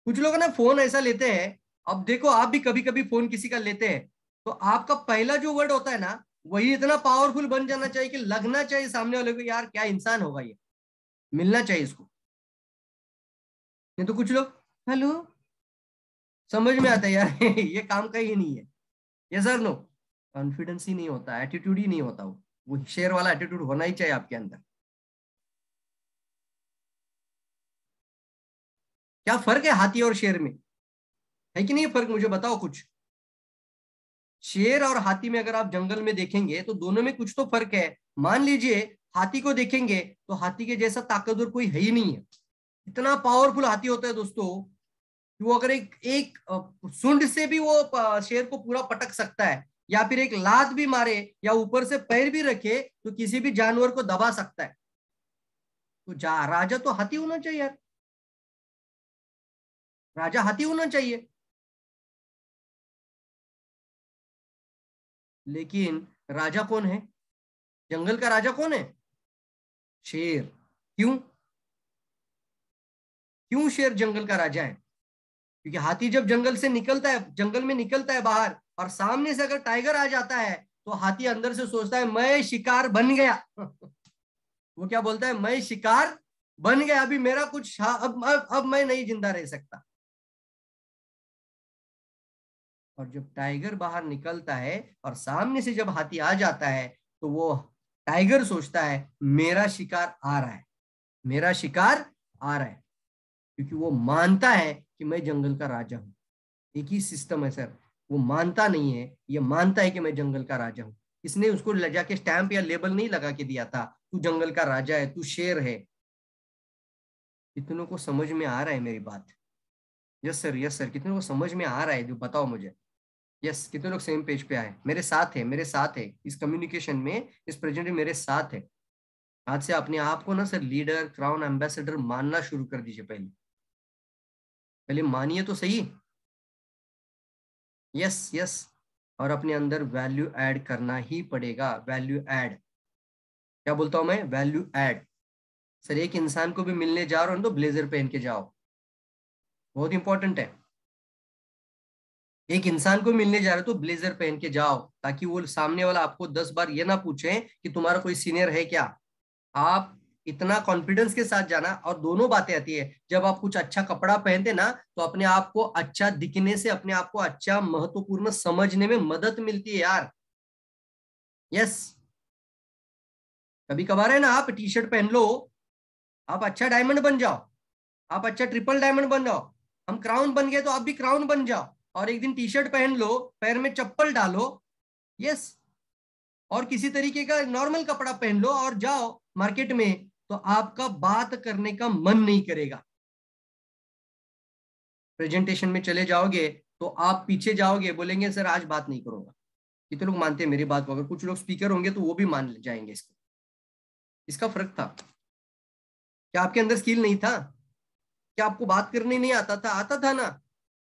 कुछ लोग ना फोन ऐसा लेते हैं, अब देखो आप भी कभी कभी फोन किसी का लेते हैं, तो आपका पहला जो वर्ड होता है ना, वही इतना पावरफुल बन जाना चाहिए कि लगना चाहिए सामने वाले को यार क्या इंसान होगा ये, मिलना चाहिए इसको। नहीं तो कुछ लोग हेलो, समझ में आता है यार ये काम का ही नहीं है। ये सर नो, कॉन्फिडेंस ही नहीं होता, एटीट्यूड ही नहीं होता, वो शेयर वाला एटीट्यूड होना ही चाहिए आपके अंदर। क्या फर्क है हाथी और शेर में, है कि नहीं फर्क? मुझे बताओ कुछ। शेर और हाथी में अगर आप जंगल में देखेंगे तो दोनों में कुछ तो फर्क है। मान लीजिए हाथी को देखेंगे तो हाथी के जैसा ताकतवर कोई है ही नहीं है, इतना पावरफुल हाथी होता है दोस्तों कि वो अगर एक एक सूंड से भी वो शेर को पूरा पटक सकता है, या फिर एक लात भी मारे या ऊपर से पैर भी रखे तो किसी भी जानवर को दबा सकता है। तो राजा तो हाथी होना चाहिए यार, राजा हाथी होना चाहिए। लेकिन राजा कौन है, जंगल का राजा कौन है? शेर। क्यों? क्यों शेर जंगल का राजा है? क्योंकि हाथी जब जंगल से निकलता है, जंगल में निकलता है बाहर, और सामने से अगर टाइगर आ जाता है, तो हाथी अंदर से सोचता है मैं शिकार बन गया वो क्या बोलता है, मैं शिकार बन गया, अभी मेरा कुछ, अब मैं नहीं जिंदा रह सकता। और जब टाइगर बाहर निकलता है और सामने से जब हाथी आ जाता है, तो वो टाइगर सोचता है मेरा शिकार आ रहा है, मेरा शिकार आ रहा है, क्योंकि वो मानता है कि मैं जंगल का राजा हूं। एक ही सिस्टम है सर, वो मानता नहीं है, ये मानता है कि मैं जंगल का राजा हूं। इसने उसको ले जाके स्टैंप या लेबल नहीं लगा के दिया था तू जंगल का राजा है, तू शेर है। कितनों को समझ में आ रहा है मेरी बात? यस सर, यस सर, कितनों को समझ में आ रहा है जो बताओ मुझे। यस, कितने लोग सेम पेज पे आए, मेरे साथ है, मेरे साथ है इस कम्युनिकेशन में, इस प्रेजेंट में मेरे साथ है। आज से अपने आप को ना सर लीडर, क्राउन एम्बेसडर मानना शुरू कर दीजिए। पहले पहले मानिए तो सही। Yes yes. और अपने अंदर वैल्यू ऐड करना ही पड़ेगा, वैल्यू ऐड। क्या बोलता हूं मैं? Value add. सर एक इंसान को भी मिलने जा रहा हो तो ब्लेजर पहन के जाओ, बहुत इंपॉर्टेंट है। एक इंसान को मिलने जा रहे हो तो ब्लेजर पहन के जाओ, ताकि वो सामने वाला आपको 10 बार ये ना पूछे कि तुम्हारा कोई सीनियर है क्या। आप इतना कॉन्फिडेंस के साथ जाना। और दोनों बातें आती है, जब आप कुछ अच्छा कपड़ा पहनते ना, तो अपने आप को अच्छा दिखने से अपने आप को अच्छा महत्वपूर्ण समझने में मदद मिलती है यार। यस। कभी कभार है ना, आप टी शर्ट पहन लो, आप अच्छा डायमंड बन जाओ, आप अच्छा ट्रिपल डायमंड बन जाओ, हम क्राउन बन गए तो आप भी क्राउन बन जाओ। और एक दिन टी शर्ट पहन लो, पैर में चप्पल डालो, यस, और किसी तरीके का नॉर्मल कपड़ा पहन लो और जाओ मार्केट में, तो आपका बात करने का मन नहीं करेगा। प्रेजेंटेशन में चले जाओगे तो आप पीछे जाओगे, बोलेंगे सर आज बात नहीं करूंगा। कितने लोग मानते हैं मेरी बात को? अगर कुछ लोग स्पीकर होंगे तो वो भी मान जाएंगे इसको। इसका फर्क था। क्या आपके अंदर स्किल नहीं था? क्या आपको बात करने नहीं आता था? आता था ना।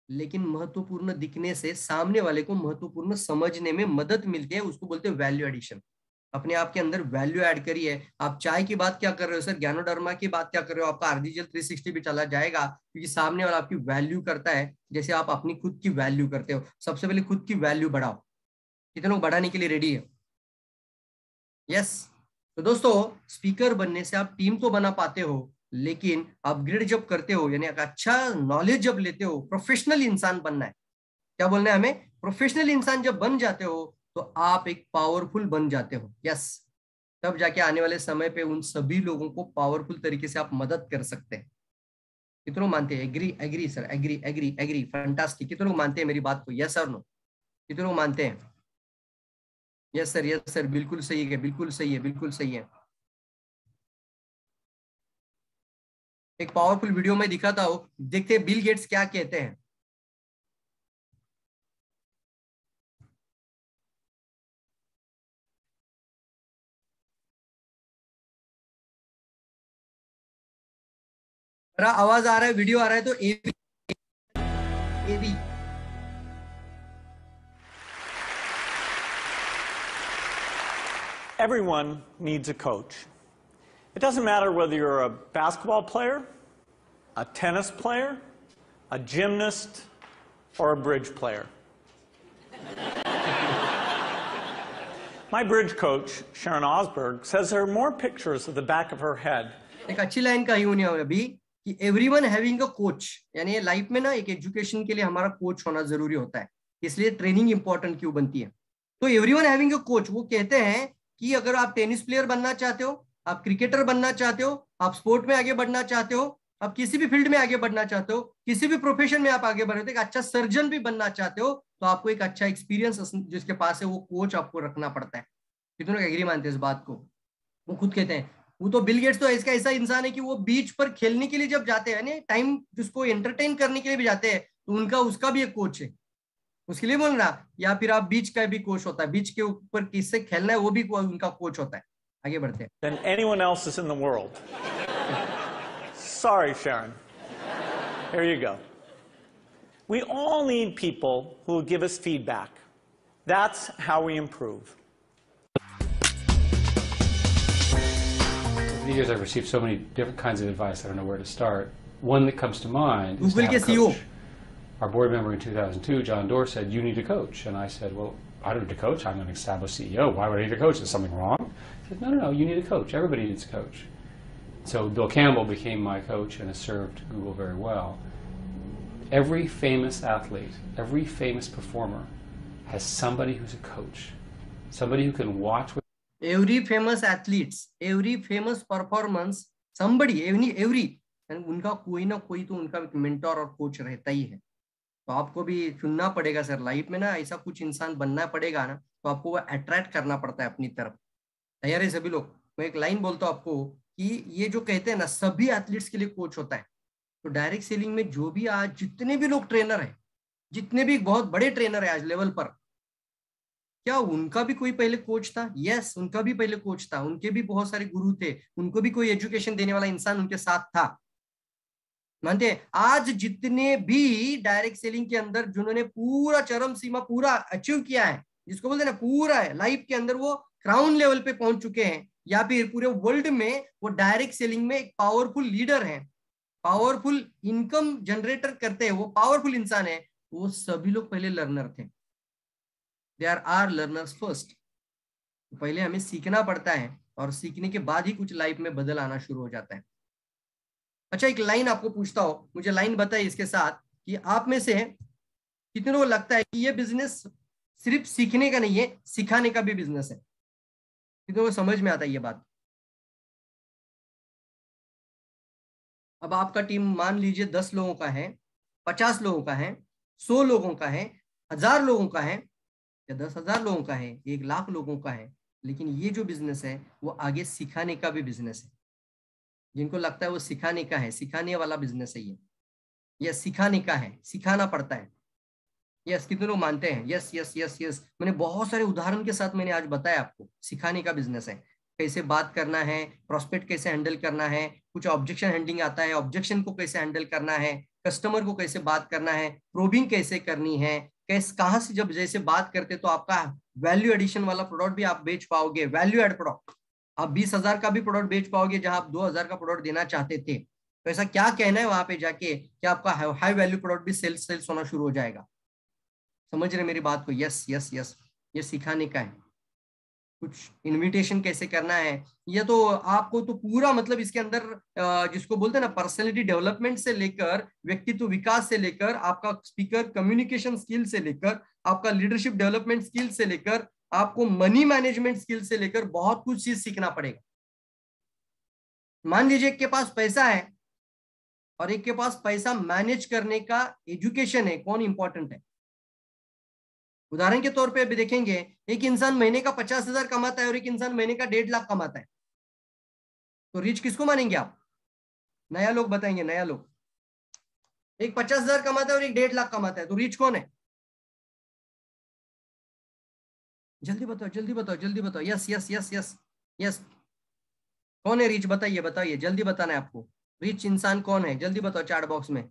लेकिन महत्वपूर्ण दिखने से सामने वाले को महत्वपूर्ण समझने में मदद मिलती है, उसको बोलते हैं वैल्यू एडिशन। अपने आप के अंदर वैल्यू ऐड करिए। आप चाय की बात क्या कर रहे हो सर, ज्ञानोडर्मा की बात क्या कर रहे हो, आपका आरजीएल 360 भी चला जाएगा, क्योंकि सामने वाला आपकी वैल्यू करता है जैसे आप अपनी खुद की वैल्यू करते हो। सबसे पहले खुद की वैल्यू बढ़ाओ। कितने लोग बढ़ाने के लिए रेडी है? यस। तो दोस्तों, स्पीकर बनने से आप टीम तो बना पाते हो, लेकिन अपग्रेड जब करते हो, यानी अच्छा नॉलेज जब लेते हो, प्रोफेशनल इंसान बनना है। क्या बोलना है हमें? प्रोफेशनल इंसान जब बन जाते हो तो आप एक पावरफुल बन जाते हो। यस। तब जाके आने वाले समय पे उन सभी लोगों को पावरफुल तरीके से आप मदद कर सकते हैं। कितने लोग मानते हैं? Agree agree sir, agree agree agree, fantastic. कितने लोग मानते हैं मेरी बात को? यस और नो? कितने लोग मानते हैं? यस सर, यस सर, बिल्कुल सही है, बिल्कुल सही है, बिल्कुल सही है। एक पावरफुल वीडियो में दिखाता हूं, देखते हैं बिल गेट्स क्या कहते हैं। मेरा आवाज आ रहा है, वीडियो आ रहा है तो एवी एवी। Everyone needs a coach. It doesn't matter whether you're a basketball player, a tennis player, a gymnast, or a bridge player. My bridge coach, Sharon Osberg, says there are more pictures of the back of her head. एक अच्छी line कही हुई है अभी कि everyone having a coach, यानी life में ना एक एजुकेशन के लिए हमारा कोच होना जरूरी होता है, इसलिए ट्रेनिंग इंपॉर्टेंट क्यों बनती है। तो एवरीवन हैविंग अ कोच, वो कहते हैं कि अगर आप टेनिस प्लेयर बनना चाहते हो, आप क्रिकेटर बनना चाहते हो, आप स्पोर्ट में आगे बढ़ना चाहते हो, आप किसी भी फील्ड में आगे बढ़ना चाहते हो, किसी भी प्रोफेशन में आप आगे बढ़ रहे हो, एक अच्छा सर्जन भी बनना चाहते हो, तो आपको एक अच्छा एक्सपीरियंस जिसके पास है वो कोच आपको रखना पड़ता है। कितनों लोग एग्री मानते हैं इस बात को? वो खुद कहते हैं, वो तो बिल गेट्स तो इसका ऐसा इंसान है कि वो बीच पर खेलने के लिए जब जाते हैं, टाइम जिसको एंटरटेन करने के लिए भी जाते हैं, तो उनका उसका भी एक कोच है उसके लिए बोल रहा। या फिर आप बीच का भी कोच होता है, बीच के ऊपर किससे खेलना है वो भी उनका कोच होता है। आगे बढ़ते हैं। Than anyone else is in the world. Sorry, Sharon. Here you go. We all need people who will give us feedback. That's how we improve. Over the years, I've received so many different kinds of advice, I don't know where to start. One that comes to mind is to Google have a के CEO. coach. Our board member in 2002, John Doerr, said, "You need a coach." And I said, "Well, I don't need a coach. I'm an established CEO. Why would I need a coach? Is something wrong?" He said, No, you need a coach. Everybody needs a coach." So Bill Campbell became my coach and has served Google very well. Every famous athlete, every famous performer has somebody who's a coach, somebody who can watch with. Every famous athletes, every famous performance, somebody, every, and उनका कोई ना कोई तो उनका mentor और coach रहता ही है। तो आपको भी चुनना पड़ेगा सर, लाइफ में ना ऐसा कुछ इंसान बनना पड़ेगा ना, तो आपको वो अट्रैक्ट करना पड़ता है अपनी तरफ। तैयार है सभी लोग? मैं एक लाइन बोलता हूँ आपको कि ये जो कहते हैं ना, सभी एथलीट्स के लिए कोच होता है। तो डायरेक्ट सेलिंग में जो भी आज जितने भी लोग ट्रेनर हैं, जितने भी बहुत बड़े ट्रेनर है आज लेवल पर, क्या उनका भी कोई पहले कोच था? यस, उनका भी पहले कोच था, उनके भी बहुत सारे गुरु थे, उनको भी कोई एजुकेशन देने वाला इंसान उनके साथ था। मानते हैं? आज जितने भी डायरेक्ट सेलिंग के अंदर जिन्होंने पूरा चरम सीमा पूरा अचीव किया है, जिसको बोलते हैं ना पूरा है लाइफ के अंदर, वो क्राउन लेवल पे पहुंच चुके हैं, या फिर पूरे वर्ल्ड में वो डायरेक्ट सेलिंग में एक पावरफुल लीडर है, पावरफुल इनकम जनरेटर करते हैं, वो पावरफुल इंसान है, वो सभी लोग पहले लर्नर थे। They are learners first. पहले हमें सीखना पड़ता है और सीखने के बाद ही कुछ लाइफ में बदल आना शुरू हो जाता है। अच्छा, एक लाइन आपको पूछता हूं, मुझे लाइन बताइए इसके साथ कि आप में से कितनों को लगता है कि ये बिजनेस सिर्फ सीखने का नहीं है, सिखाने का भी बिजनेस है? कितनों को समझ में आता है ये बात? अब आपका टीम मान लीजिए 10 लोगों का है, 50 लोगों का है, 100 लोगों का है, 1000 लोगों का है, या 10,000 लोगों का है, 1,00,000 लोगों का है, लेकिन ये जो बिजनेस है वो आगे सिखाने का भी बिजनेस है। जिनको लगता है वो सिखाने का है, सिखाने वाला बिजनेस है ये सिखाने का है, सिखाना पड़ता है। यस, कितने लोग मानते हैं? Yes yes yes yes. मैंने बहुत सारे उदाहरण के साथ मैंने आज बताया आपको, सिखाने का बिजनेस है। कैसे बात करना है, प्रोस्पेक्ट कैसे हैंडल करना है, कुछ ऑब्जेक्शन हैंडलिंग आता है, ऑब्जेक्शन को कैसे हैंडल करना है, कस्टमर को कैसे बात करना है, प्रोबिंग कैसे करनी है, कैसे कहाँ से जब जैसे बात करते तो आपका वैल्यू एडिशन वाला प्रोडक्ट भी आप बेच पाओगे। वैल्यू एड प्रोडक्ट, आप 20,000 का भी प्रोडक्ट बेच पाओगे जहां आप 2,000 का प्रोडक्ट देना चाहते थे। तो ऐसा क्या कहना है वहां पे जाके कि आपका हाई वैल्यू प्रोडक्ट भी सेल्स होना शुरू हो जाएगा। समझ रहे मेरी बात को? यस यस यस, ये सिखाने का है। कुछ इनविटेशन कैसे करना है, ये तो आपको तो पूरा मतलब इसके अंदर जिसको बोलते हैं ना पर्सनैलिटी डेवलपमेंट से लेकर व्यक्तित्व विकास से लेकर आपका स्पीकर कम्युनिकेशन स्किल से लेकर आपका लीडरशिप डेवलपमेंट स्किल से लेकर आपको मनी मैनेजमेंट स्किल से लेकर बहुत कुछ चीज सीखना पड़ेगा। मान लीजिए एक के पास पैसा है और एक के पास पैसा मैनेज करने का एजुकेशन है, कौन इंपॉर्टेंट है? उदाहरण के तौर पे अभी देखेंगे, एक इंसान महीने का 50,000 कमाता है और एक इंसान महीने का 1.5 लाख कमाता है, तो रिच किसको मानेंगे आप? नया लोग बताएंगे, नया लोग। एक 50,000 कमाता है और एक 1.5 लाख कमाता है, तो रिच कौन है? जल्दी बताओ जल्दी बताओ जल्दी बताओ। Yes yes yes yes yes, कौन है रिच? बताइए बताइए, जल्दी बताना है आपको। रिच इंसान कौन है? जल्दी बताओ चैट बॉक्स में,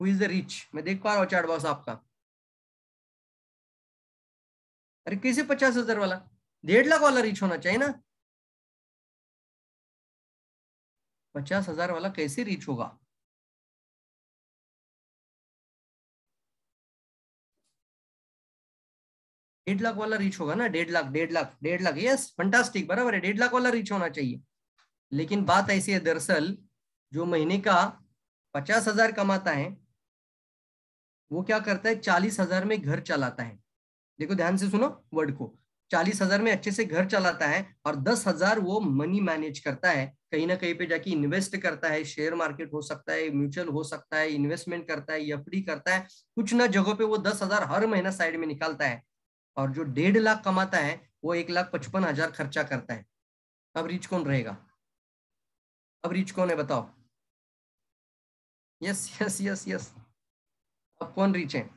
हु इज द रिच? मैं देख पा रहा हूँ चैट बॉक्स आपका। अरे कैसे 50,000 वाला? 1.5 लाख वाला रिच होना चाहिए ना। 50,000 वाला कैसे रिच होगा? डेढ़ लाख वाला रिच होगा ना। 1.5 लाख 1.5 लाख 1.5 लाख, यस फंटास्टिक, बराबर है। 1.5 लाख वाला रिच होना चाहिए। लेकिन बात ऐसी है दरअसल, जो महीने का 50,000 कमाता है वो क्या करता है? 40,000 में घर चलाता है। देखो ध्यान से सुनो वर्ड को, 40,000 में अच्छे से घर चलाता है और 10,000 वो मनी मैनेज करता है, कहीं ना कहीं पे जाके इन्वेस्ट करता है। शेयर मार्केट हो सकता है, म्यूचुअल हो सकता है, इन्वेस्टमेंट करता है, एफडी करता है, कुछ ना जगह पे वो 10,000 हर महीना साइड में निकालता है। और जो 1.5 लाख कमाता है वो 1,55,000 खर्चा करता है। अब रिच कौन रहेगा? अब रिच कौन है बताओ? यस यस यस यस, अब कौन रिच है?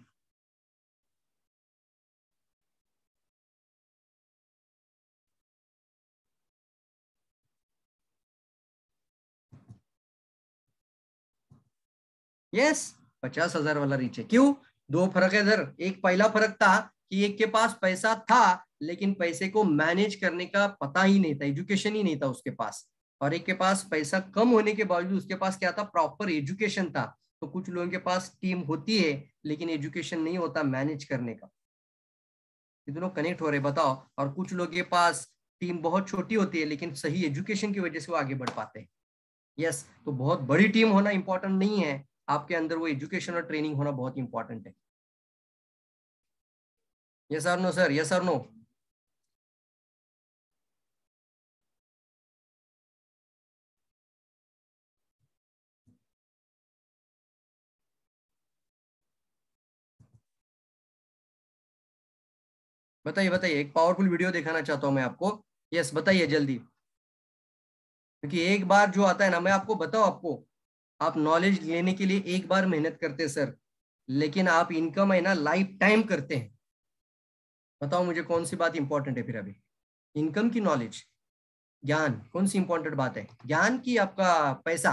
यस 50,000 वाला रिच है। क्यों? दो फर्क है इधर। एक पहला फर्क था कि एक के पास पैसा था लेकिन पैसे को मैनेज करने का पता ही नहीं था, एजुकेशन ही नहीं था उसके पास। और एक के पास पैसा कम होने के बावजूद उसके पास क्या था? प्रॉपर एजुकेशन था। तो कुछ लोगों के पास टीम होती है लेकिन एजुकेशन नहीं होता मैनेज करने का। ये दोनों कनेक्ट हो रहे, बताओ। और कुछ लोगों के पास टीम बहुत छोटी होती है लेकिन सही एजुकेशन की वजह से वो आगे बढ़ पाते हैं। यस, तो बहुत बड़ी टीम होना इंपॉर्टेंट नहीं है, आपके अंदर वो एजुकेशन और ट्रेनिंग होना बहुत इंपॉर्टेंट है। यस और नो सर? यस और नो? बताइए बताइए, एक पावरफुल वीडियो दिखाना चाहता हूं मैं आपको। यस बताइए जल्दी, क्योंकि एक बार जो आता है ना, मैं आपको बताऊं, आपको आप नॉलेज लेने के लिए एक बार मेहनत करते हैं सर, लेकिन आप इनकम है ना लाइफ टाइम करते हैं। बताओ मुझे कौन सी बात इंपॉर्टेंट है फिर? अभी इनकम की नॉलेज, ज्ञान, कौन सी इंपॉर्टेंट बात है? ज्ञान की आपका पैसा?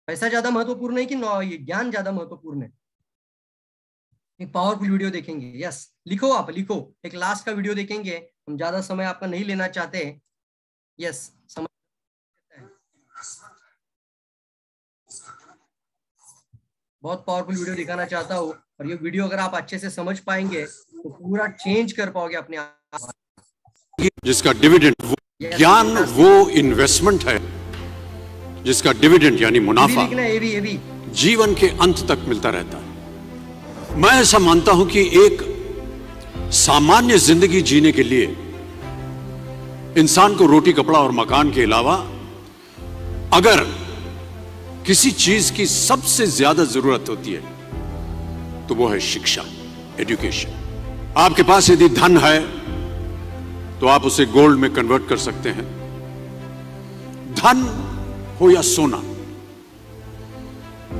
पैसा ज्यादा महत्वपूर्ण है कि ये ज्ञान ज्यादा महत्वपूर्ण है? एक पावरफुल वीडियो देखेंगे। यस लिखो, आप लिखो, एक लास्ट का वीडियो देखेंगे, हम ज्यादा समय आपका नहीं लेना चाहते। यस समझ, बहुत पावरफुल वीडियो दिखाना चाहता हूँ और ये वीडियो अगर आप अच्छे से समझ पाएंगे तो पूरा चेंज कर पाओगे अपने आप। जिसका डिविडेंड वो ज्ञान, वो इन्वेस्टमेंट है जिसका डिविडेंड यानी मुनाफा जीवन के अंत तक मिलता रहता है। मैं ऐसा मानता हूं कि एक सामान्य जिंदगी जीने के लिए इंसान को रोटी, कपड़ा और मकान के अलावा अगर किसी चीज की सबसे ज्यादा जरूरत होती है तो वो है शिक्षा, एजुकेशन। आपके पास यदि धन है तो आप उसे गोल्ड में कन्वर्ट कर सकते हैं। धन हो या सोना,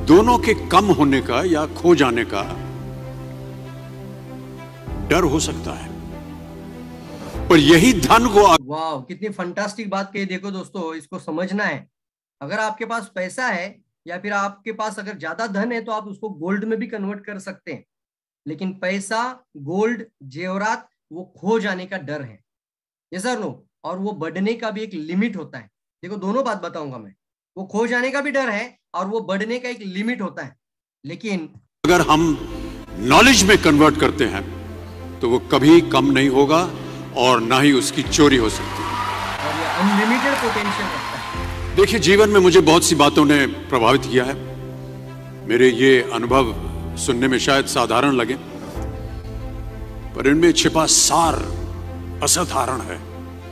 दोनों के कम होने का या खो जाने का डर हो सकता है, पर यही धन को वाह, कितनी फंटास्टिक बात कही। देखो दोस्तों, इसको समझना है। अगर आपके पास पैसा है या फिर आपके पास अगर ज्यादा धन है तो आप उसको गोल्ड में भी कन्वर्ट कर सकते हैं, लेकिन पैसा, गोल्ड, जेवरात वो खो जाने का डर है, ये सर नो, और वो बढ़ने का भी एक लिमिट होता है। देखो दोनों बात बताऊंगा मैं, वो खो जाने का भी डर है और वो बढ़ने का एक लिमिट होता है। लेकिन अगर हम नॉलेज में कन्वर्ट करते हैं तो वो कभी कम नहीं होगा और ना ही उसकी चोरी हो सकती है, और ये अनलिमिटेड पोटेंशियल रखता है। देखिए, जीवन में मुझे बहुत सी बातों ने प्रभावित किया है। मेरे ये अनुभव सुनने में शायद साधारण लगे, पर इनमें छिपा सार असाधारण है,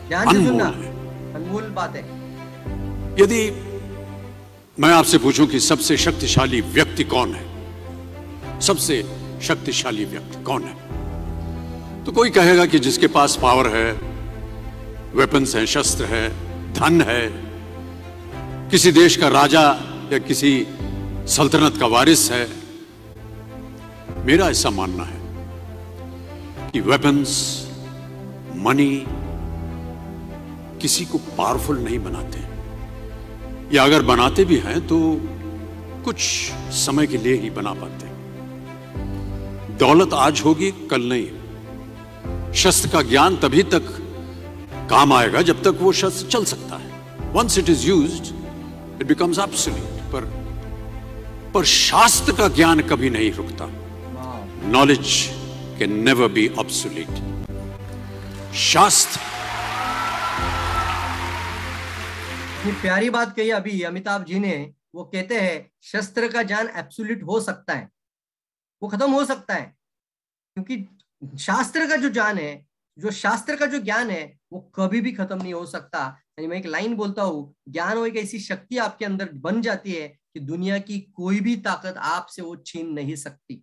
ध्यान से अनमोल सुनना, है। अनमोल बात है। यदि मैं आपसे पूछूं कि सबसे शक्तिशाली व्यक्ति कौन है, सबसे शक्तिशाली व्यक्ति कौन है, तो कोई कहेगा कि जिसके पास पावर है, वेपन्स हैं, शस्त्र है, धन है, किसी देश का राजा या किसी सल्तनत का वारिस है। मेरा ऐसा मानना है कि वेपन्स, मनी किसी को पावरफुल नहीं बनाते, या अगर बनाते भी हैं तो कुछ समय के लिए ही बना पाते हैं। दौलत आज होगी, कल नहीं। शस्त्र का ज्ञान तभी तक काम आएगा जब तक वो शस्त्र चल सकता है। Once it is used it becomes absolute. पर शास्त्र का ज्ञान कभी नहीं रुकता। Knowledge can never be obsolete. शास्त्र, ये प्यारी बात कही अभी अमिताभ जी ने। वो कहते हैं शस्त्र का ज्ञान एब्सोल्यूट हो सकता है, वो खत्म हो सकता है, क्योंकि शास्त्र का जो ज्ञान है, जो शास्त्र का जो ज्ञान है, वो कभी भी खत्म नहीं हो सकता। यानी मैं एक लाइन बोलता हूँ, ज्ञान वो एक ऐसी शक्ति आपके अंदर बन जाती है कि दुनिया की कोई भी ताकत आपसे वो छीन नहीं सकती।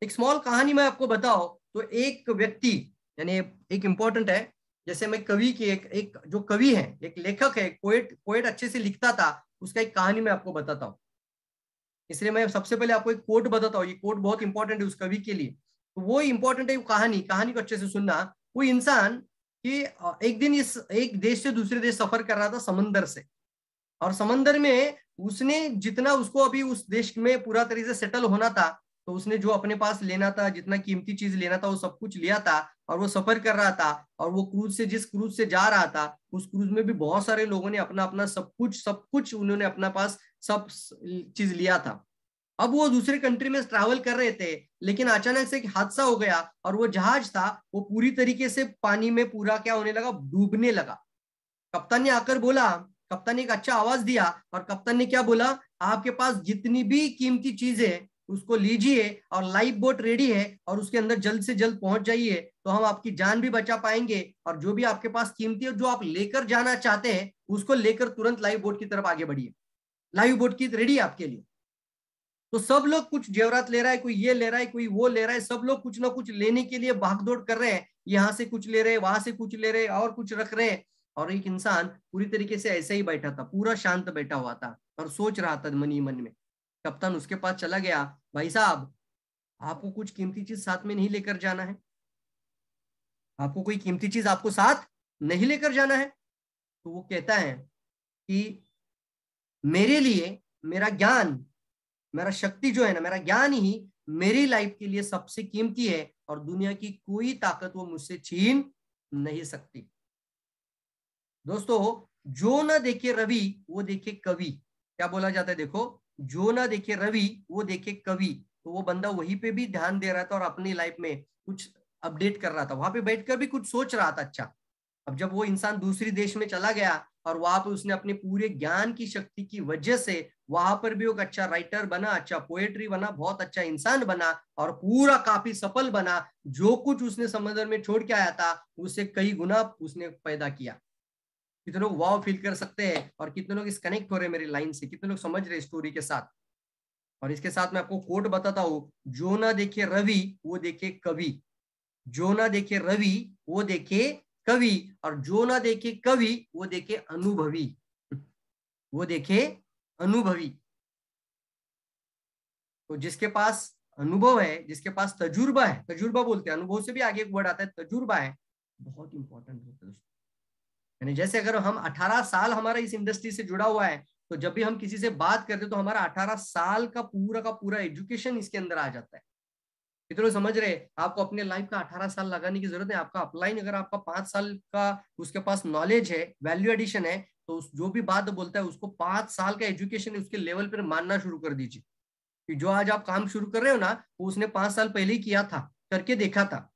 एक स्मॉल कहानी मैं आपको बताओ तो एक व्यक्ति, यानी एक इंपॉर्टेंट है, जैसे मैं कवि की एक जो कवि है, एक लेखक है, पोएट अच्छे से लिखता था, उसका एक कहानी मैं आपको बताता हूँ। इसलिए मैं सबसे पहले आपको एक कोट बताता हूँ। ये कोट बहुत इंपॉर्टेंट है उस कवि के लिए, तो वो इंपॉर्टेंट है। कहानी को अच्छे से सुनना। वो इंसान कि एक दिन एक देश से दूसरे देश सफर कर रहा था समंदर से, और समंदर में उसने जितना उसको अभी उस देश में पूरा तरीके से सेटल होना था, तो उसने जो अपने पास लेना था, जितना कीमती चीज लेना था, वो सब कुछ लिया था, और वो सफर कर रहा था। और वो जिस क्रूज से जा रहा था, उस क्रूज में भी बहुत सारे लोगों ने अपना अपना सब कुछ उन्होंने अपना पास सब चीज लिया था। अब वो दूसरे कंट्री में ट्रैवल कर रहे थे, लेकिन अचानक से एक हादसा हो गया, और वो जहाज था वो पूरी तरीके से पानी में पूरा क्या होने लगा, डूबने लगा। कप्तान ने आकर बोला, कप्तान ने एक अच्छा आवाज दिया, और कप्तान ने क्या बोला, आपके पास जितनी भी कीमती चीजें उसको लीजिए, और लाइफ बोट रेडी है, और उसके अंदर जल्द से जल्द पहुंच जाइए, तो हम आपकी जान भी बचा पाएंगे। और जो भी आपके पास कीमती है, जो आप लेकर जाना चाहते हैं, उसको लेकर तुरंत लाइफ बोट की तरफ आगे बढ़िए। लाइफ बोट की रेडी है आपके लिए। तो सब लोग कुछ जेवरात ले रहा है, कोई ये ले रहा है, कोई वो ले रहा है, सब लोग कुछ ना कुछ लेने के लिए भागदौड़ कर रहे हैं। यहाँ से कुछ ले रहे हैं, वहां से कुछ ले रहे हैं, और कुछ रख रहे हैं। और एक इंसान पूरी तरीके से ऐसे ही बैठा था, पूरा शांत बैठा हुआ था, और सोच रहा था मन ही मन में। कप्तान उसके पास चला गया, भाई साहब आपको कुछ कीमती चीज साथ में नहीं लेकर जाना है? आपको कोई कीमती चीज आपको साथ नहीं लेकर जाना है? तो वो कहता है कि मेरे लिए मेरा ज्ञान, मेरा शक्ति जो है ना, मेरा ज्ञान ही मेरी लाइफ के लिए सबसे कीमती है, और दुनिया की कोई ताकत वो मुझसे छीन नहीं सकती। दोस्तों, जो ना देखे रवि वो देखे कवि, क्या बोला जाता है? देखो, जो ना देखे रवि वो देखे कवि। तो वो बंदा वहीं पे भी ध्यान दे रहा था और अपनी लाइफ में कुछ अपडेट कर रहा था, वहां पे बैठकर भी कुछ सोच रहा था। अच्छा, अब जब वो इंसान दूसरी देश में चला गया, और वहां पे उसने अपने पूरे ज्ञान की शक्ति की वजह से वहां पर भी एक अच्छा राइटर बना, अच्छा पोएट्री बना, बहुत अच्छा इंसान बना, और पूरा काफी सफल बना। जो कुछ उसने समंदर में छोड़ के आया था, उससे कई गुना उसने पैदा किया। कितने लोग वाव फील कर सकते हैं, और कितने लोग इस कनेक्ट हो रहे हैं मेरी लाइन से, कितने लोग समझ रहे स्टोरी के साथ। और इसके साथ मैं आपको कोट बताता हूं, जो ना देखे रवि वो देखे कवि, जो ना देखे रवि वो देखे कवि, और जो ना देखे कवि वो देखे अनुभवी, वो देखे अनुभवी। तो जिसके पास अनुभव है, जिसके पास तजुर्बा है, तजुर्बा बोलते हैं, अनुभव से भी आगे एक वर्ड आता है तजुर्बा है, बहुत इंपॉर्टेंट होता है दोस्तों। यानी जैसे अगर हम 18 साल हमारा इस इंडस्ट्री से जुड़ा हुआ है, तो जब भी हम किसी से बात करते हैं तो हमारा 18 साल का पूरा एजुकेशन इसके अंदर आ जाता है। कितने लोग समझ रहे हैं? आपको अपने लाइफ का 18 साल लगाने की जरूरत है। आपका अपलाइन अगर आपका 5 साल का उसके पास नॉलेज है, वैल्यू एडिशन है, तो जो भी बात बोलता है उसको 5 साल का एजुकेशन है उसके लेवल पर मानना शुरू कर दीजिए कि जो आज आप काम शुरू कर रहे हो ना, वो उसने 5 साल पहले ही किया था, करके देखा था,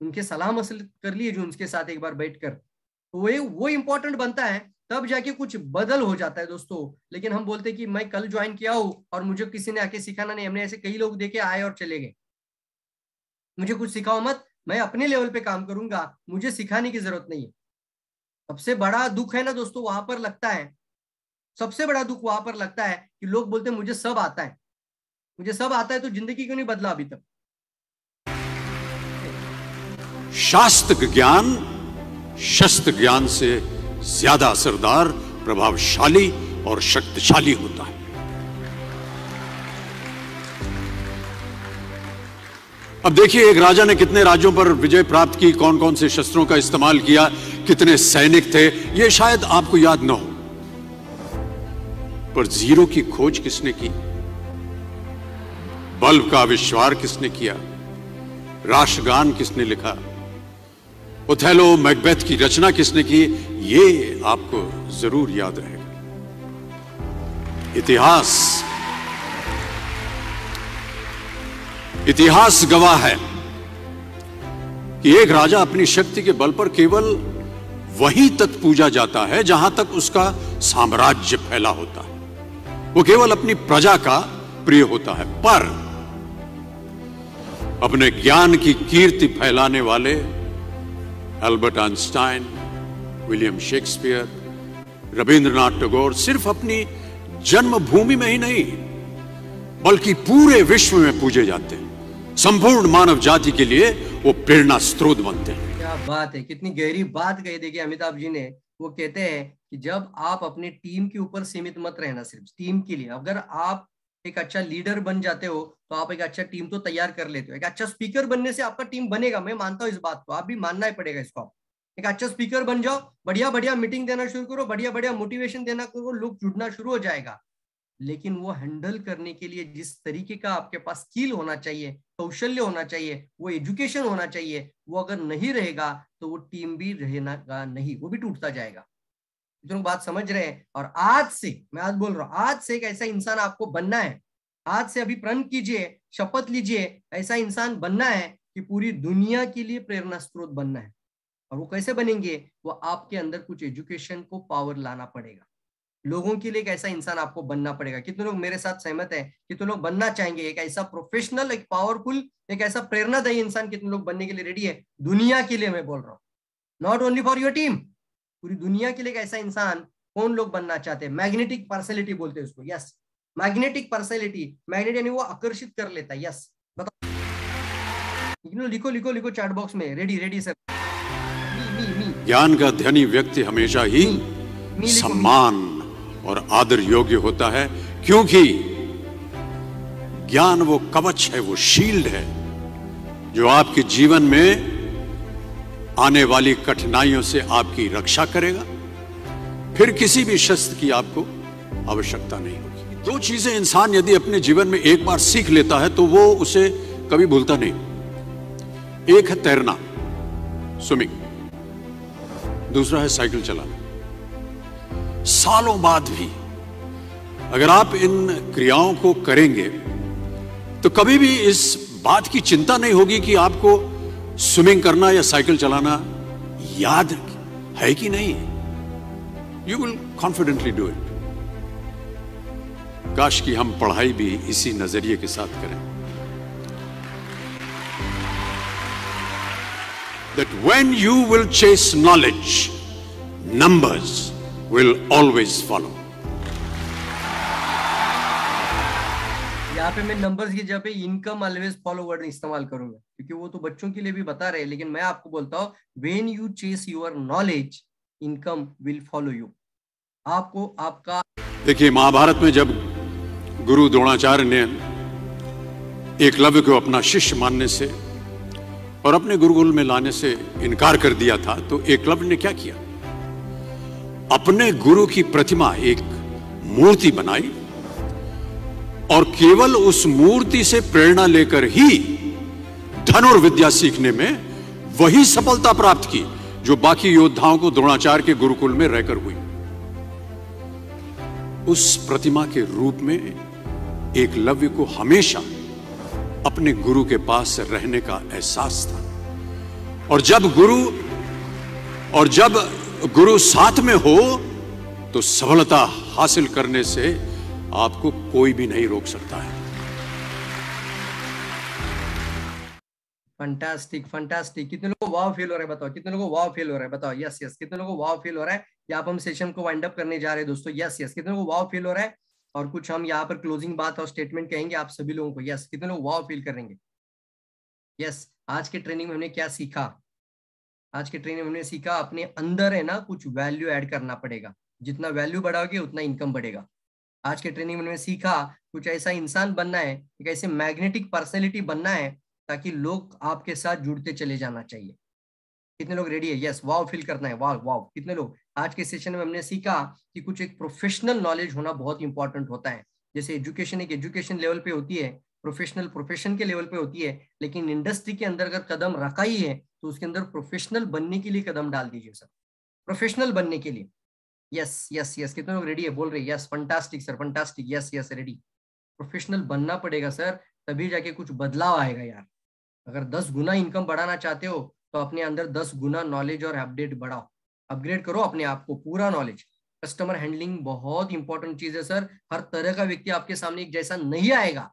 उनके सलाह मसलत कर लिए जो उनके साथ एक बार बैठकर, तो वो इंपॉर्टेंट बनता है, तब जाके कुछ बदल हो जाता है दोस्तों। लेकिन हम बोलते कि मैं कल ज्वाइन किया हूँ और मुझे किसी ने आके सिखाना नहीं। हमने ऐसे कई लोग देखे आए और चले गए, मुझे कुछ सिखाओ मत, मैं अपने लेवल पे काम करूंगा, मुझे सिखाने की जरूरत नहीं है। सबसे बड़ा दुख है ना दोस्तों वहां पर लगता है, सबसे बड़ा दुख वहां पर लगता है कि लोग बोलते हैं मुझे सब आता है, मुझे सब आता है, तो जिंदगी क्यों नहीं बदला अभी तक? शास्त्र ज्ञान शस्त्र ज्ञान से ज्यादा असरदार, प्रभावशाली और शक्तिशाली होता है। अब देखिए, एक राजा ने कितने राज्यों पर विजय प्राप्त की, कौन कौन से शस्त्रों का इस्तेमाल किया, कितने सैनिक थे, यह शायद आपको याद न हो, पर जीरो की खोज किसने की, बल्ब का आविष्कार किसने किया, राष्ट्रगान किसने लिखा, ओथेलो मैकबेथ की रचना किसने की, ये आपको जरूर याद रहेगा। इतिहास गवाह है कि एक राजा अपनी शक्ति के बल पर केवल वहीं तक पूजा जाता है जहां तक उसका साम्राज्य फैला होता है। वो केवल अपनी प्रजा का प्रिय होता है, पर अपने ज्ञान की कीर्ति फैलाने वाले Albert Einstein, William Shakespeare, Rabindranath Tagore सिर्फ अपनी जन्मभूमि में ही नहीं बल्कि पूरे विश्व में पूजे जाते हैं। संपूर्ण मानव जाति के लिए वो प्रेरणा स्रोत बनते हैं। क्या बात है, कितनी गहरी बात कही। देखिए अमिताभ जी ने, वो कहते हैं कि जब आप अपने टीम के ऊपर सीमित मत रहना, सिर्फ टीम के लिए, अगर आप एक अच्छा लीडर बन जाते हो तो आप एक अच्छा टीम तो तैयार कर लेते हो। एक अच्छा स्पीकर बनने से आपका टीम बनेगा, मैं मानता हूं इस बात को, आप भी मानना ही पड़ेगा इसको। आप एक अच्छा स्पीकर बन जाओ, बढ़िया बढ़िया मीटिंग देना शुरू करो, बढ़िया बढ़िया मोटिवेशन देना करो, लोग जुड़ना शुरू हो जाएगा। लेकिन वो हैंडल करने के लिए जिस तरीके का आपके पास स्किल होना चाहिए, कौशल्य होना चाहिए, वो एजुकेशन होना चाहिए, वो अगर नहीं रहेगा तो वो टीम भी रहेगा नहीं, वो भी टूटता जाएगा। जो बात समझ रहे हैं। और आज से, मैं आज बोल रहा हूं, आज से एक ऐसा इंसान आपको बनना है। आज से अभी प्रण कीजिए, शपथ लीजिए, ऐसा इंसान बनना है कि पूरी दुनिया के लिए प्रेरणा स्रोत बनना है। और वो कैसे बनेंगे? वो आपके अंदर कुछ एजुकेशन को पावर लाना पड़ेगा, लोगों के लिए एक ऐसा इंसान आपको बनना पड़ेगा। कितने लोग मेरे साथ सहमत है? कितने लोग बनना चाहेंगे एक ऐसा प्रोफेशनल, एक पावरफुल, एक ऐसा प्रेरणादायी इंसान? कितने लोग बनने के लिए रेडी है? दुनिया के लिए मैं बोल रहा हूँ, not only for your team, पूरी दुनिया के लिए एक ऐसा इंसान कौन लोग बनना चाहते हैं? मैग्नेटिक पर्सनैलिटी बोलते हैं उसको। यस, मैग्नेटिक पर्सनैलिटी, मैग्नेट यानी वो आकर्षित कर लेता है। यस, बताओ, लिखो लिखो लिखो चैट बॉक्स में, रेडी रेडी सर। ज्ञान का धनी व्यक्ति हमेशा ही सम्मान और आदर योग्य होता है, क्योंकि ज्ञान वो कवच है, वो शील्ड है जो आपके जीवन में आने वाली कठिनाइयों से आपकी रक्षा करेगा। फिर किसी भी शस्त्र की आपको आवश्यकता नहीं होगी। दो चीजें इंसान यदि अपने जीवन में एक बार सीख लेता है तो वो उसे कभी भूलता नहीं। एक है तैरना, स्विमिंग, दूसरा है साइकिल चलाना। सालों बाद भी अगर आप इन क्रियाओं को करेंगे तो कभी भी इस बात की चिंता नहीं होगी कि आपको स्विमिंग करना या साइकिल चलाना याद है कि नहीं। You will confidently do it. काश कि हम पढ़ाई भी इसी नजरिए के साथ करें, that when you will chase knowledge, numbers will always follow. यहाँ पे मैं नंबर्स की जगह पे इनकम ऑलवेज फॉलो वर्ड इस्तेमाल करूंगा, क्योंकि वो तो बच्चों के लिए भी बता रहे हैं, लेकिन मैं आपको बोलता हूँ when you chase your knowledge, income will follow you. आपको आपका, देखिए महाभारत में जब गुरु द्रोणाचार्य ने एकलव्य को अपना शिष्य मानने से और अपने गुरुकुल में लाने से इनकार कर दिया था, तो एकलव्य ने क्या किया? अपने गुरु की प्रतिमा, एक मूर्ति बनाई और केवल उस मूर्ति से प्रेरणा लेकर ही धनुर्विद्या सीखने में वही सफलता प्राप्त की जो बाकी योद्धाओं को द्रोणाचार्य के गुरुकुल में रहकर हुई। उस प्रतिमा के रूप में एकलव्य को हमेशा अपने गुरु के पास रहने का एहसास था, और जब गुरु साथ में हो तो सफलता हासिल करने से आपको कोई भी नहीं रोक सकता है। Fantastic fantastic. कितने लोगों को वाव फील हो रहा है बताओ, कितने लोगों को वाव फील हो रहा है बताओ। यस यस, कितने लोगों को वाव फील हो रहा है। या आप हम सेशन को वाइंड अप करने जा रहे हैं दोस्तों। यस यस, कितने लोगों को वाव फील हो रहा है। और कुछ हम यहाँ पर क्लोजिंग बात और स्टेटमेंट कहेंगे आप सभी लोगों को। यस, कितने लोग वाव फील करेंगे। यस, आज के ट्रेनिंग में हमने क्या सीखा। आज के ट्रेनिंग में हमने सीखा अपने अंदर है ना कुछ वैल्यू ऐड करना पड़ेगा। जितना वैल्यू बढ़ाओगे उतना इनकम बढ़ेगा। आज के ट्रेनिंग में हमने सीखा कुछ ऐसा इंसान बनना है, एक ऐसे मैग्नेटिक पर्सनैलिटी बनना है ताकि लोग आपके साथ जुड़ते चले जाना चाहिए। कितने लोग रेडी है। यस, वाव फील करना है। वाव वाव, कितने लोग। आज के सेशन में हमने सीखा कि कुछ एक प्रोफेशनल नॉलेज होना बहुत इंपॉर्टेंट होता है। जैसे एजुकेशन एक एजुकेशन लेवल पे होती है, प्रोफेशनल प्रोफेशन के लेवल पे होती है, लेकिन इंडस्ट्री के अंदर अगर कदम रखा ही है तो उसके अंदर प्रोफेशनल बनने के लिए कदम डाल दीजिए सर, प्रोफेशनल बनने के लिए। यस यस यस, कितने लोग रेडी है बोल रहे। Yes, fantastic sir, fantastic. Yes yes, ready. Professional बनना पड़ेगा सर, तभी जाके कुछ बदलाव आएगा यार। अगर 10 गुना इनकम बढ़ाना चाहते हो तो अपने अंदर 10 गुना नॉलेज और अपडेट बढ़ाओ, अपग्रेड करो अपने आप को, पूरा नॉलेज। कस्टमर हैंडलिंग बहुत इंपॉर्टेंट चीज है सर। हर तरह का व्यक्ति आपके सामने एक जैसा नहीं आएगा,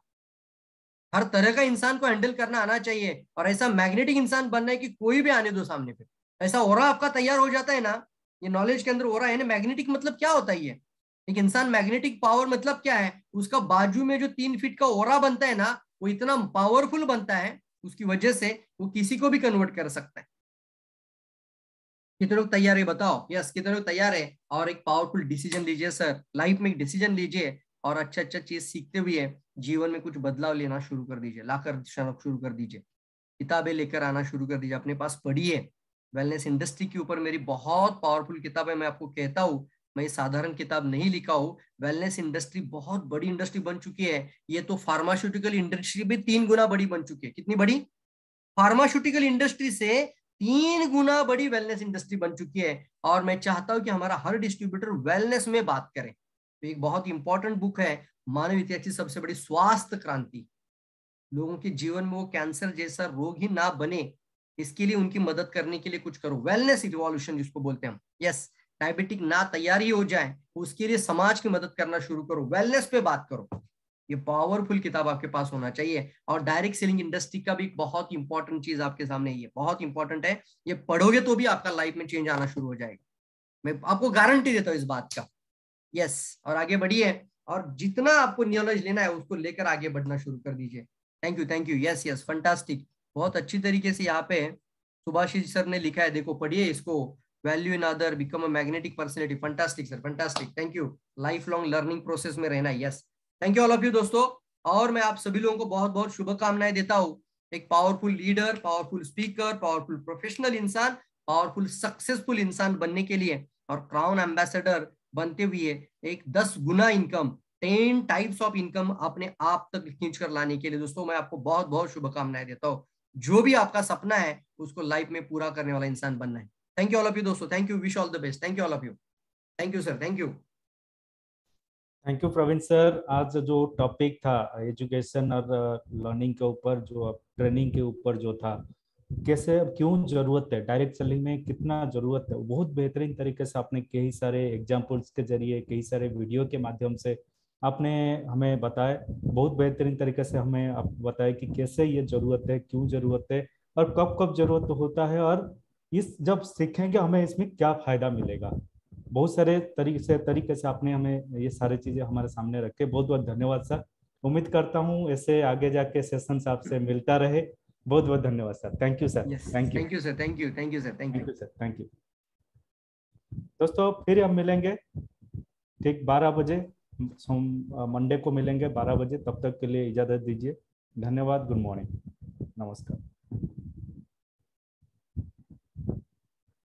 हर तरह का इंसान को हैंडल करना आना चाहिए। और ऐसा मैग्नेटिक इंसान बनना है कि कोई भी आने दो सामने पे, ऐसा ओरा आपका तैयार हो जाता है ना। ये नॉलेज के अंदर ओरा है ना। मैग्नेटिक मतलब क्या होता है, ये एक इंसान मैग्नेटिक पावर मतलब क्या है, उसका बाजू में जो 3 फीट का ओरा बनता है ना, वो इतना पावरफुल बनता है, उसकी वजह से वो किसी को भी कन्वर्ट कर सकता है। कितने लोग तैयार है बताओ। यस, कितने लोग तैयार है। और एक पावरफुल डिसीजन लीजिए सर, लाइफ में एक डिसीजन लीजिए और अच्छा अच्छा चीज सीखते हुए जीवन में कुछ बदलाव लेना शुरू कर दीजिए, लाकर शुरू कर दीजिए, किताबें लेकर आना शुरू कर दीजिए, अपने पास पढ़िए। वेलनेस इंडस्ट्री के ऊपर मेरी बहुत पावरफुल किताब है। मैं आपको कहता हूँ, मैं साधारण किताब नहीं लिखा हूँ। वेलनेस इंडस्ट्री बहुत बड़ी इंडस्ट्री बन चुकी है। ये तो फार्मास्यूटिकल इंडस्ट्री भी 3 गुना बड़ी बन चुकी है। कितनी बड़ी। फार्मास्यूटिकल इंडस्ट्री से 3 गुना बड़ी वेलनेस इंडस्ट्री बन चुकी है। और मैं चाहता हूं कि हमारा हर डिस्ट्रीब्यूटर वेलनेस में बात करे। तो एक बहुत इंपॉर्टेंट बुक है, मानव इतिहास की सबसे बड़ी स्वास्थ्य क्रांति। लोगों के जीवन में वो कैंसर जैसा रोग ही ना बने, इसके लिए उनकी मदद करने के लिए कुछ करो। वेलनेस रिवॉल्यूशन जिसको बोलते हैं हम। यस, डायबिटिक ना तैयारी हो जाए उसके लिए समाज की मदद करना शुरू करो, वेलनेस पे बात करो। ये पावरफुल किताब आपके पास होना चाहिए। और डायरेक्ट सेलिंग इंडस्ट्री का भी बहुत इंपॉर्टेंट चीज आपके सामने, ये बहुत इंपॉर्टेंट है। ये पढ़ोगे तो भी आपका लाइफ में चेंज आना शुरू हो जाएगा, मैं आपको गारंटी देता हूँ इस बात का। यस, और आगे बढ़िए और जितना आपको नॉलेज लेना है उसको लेकर आगे बढ़ना शुरू कर दीजिए। Thank you thank you. Yes yes, fantastic. बहुत अच्छी तरीके से यहाँ पे सुभाषिष सर ने लिखा है, देखो पढ़िए इसको। Value in other, become a magnetic personality. Fantastic sir, fantastic. Thank you. Life long learning process में रहना। Yes, thank you all of you दोस्तों। और मैं आप सभी लोगों को बहुत बहुत शुभकामनाएं देता हूं। एक powerful leader, powerful speaker, powerful professional इंसान, पावरफुल सक्सेसफुल इंसान बनने के लिए और क्राउन एम्बेसडर बनते हुए एक 10 गुना इनकम, 10 टाइप्स ऑफ इनकम अपने आप तक खींच कर लाने के लिए दोस्तों मैं आपको बहुत बहुत शुभकामनाएं देता हूँ। जो भी आपका सपना है उसको लाइफ में पूरा करने वाला इंसान बनना है। Thank you all of you दोस्तों। Thank you, wish all the best. Thank you all of you. Thank you sir, thank you. Thank you Praveen sir. आज जो टॉपिक था एजुकेशन और लर्निंग के ऊपर, जो ट्रेनिंग के ऊपर जो था, कैसे क्यों जरूरत है, डायरेक्ट सेलिंग में कितना जरूरत है, बहुत बेहतरीन तरीके से आपने कई सारे एग्जांपल्स के जरिए, कई सारे वीडियो के माध्यम से आपने हमें बताया। बहुत बेहतरीन तरीके से हमें आप बताया कि कैसे ये जरूरत है, क्यों जरूरत है और कब कब जरूरत होता है, और इस जब सीखेंगे हमें इसमें क्या फायदा मिलेगा। बहुत सारे तरीके से आपने हमें ये सारी चीजें हमारे सामने रखे। बहुत बहुत धन्यवाद सर। उम्मीद करता हूँ ऐसे आगे जाके सेशन आपसे मिलता रहे। बहुत बहुत धन्यवाद sir. Thank you sir. Thank you. Thank you sir. Thank you, thank you sir. Thank you sir. Thank you दोस्तों। फिर हम मिलेंगे ठीक 12 बजे, मंडे को मिलेंगे 12 बजे। तब तक के लिए इजाजत दीजिए। धन्यवाद। Good morning. नमस्कार।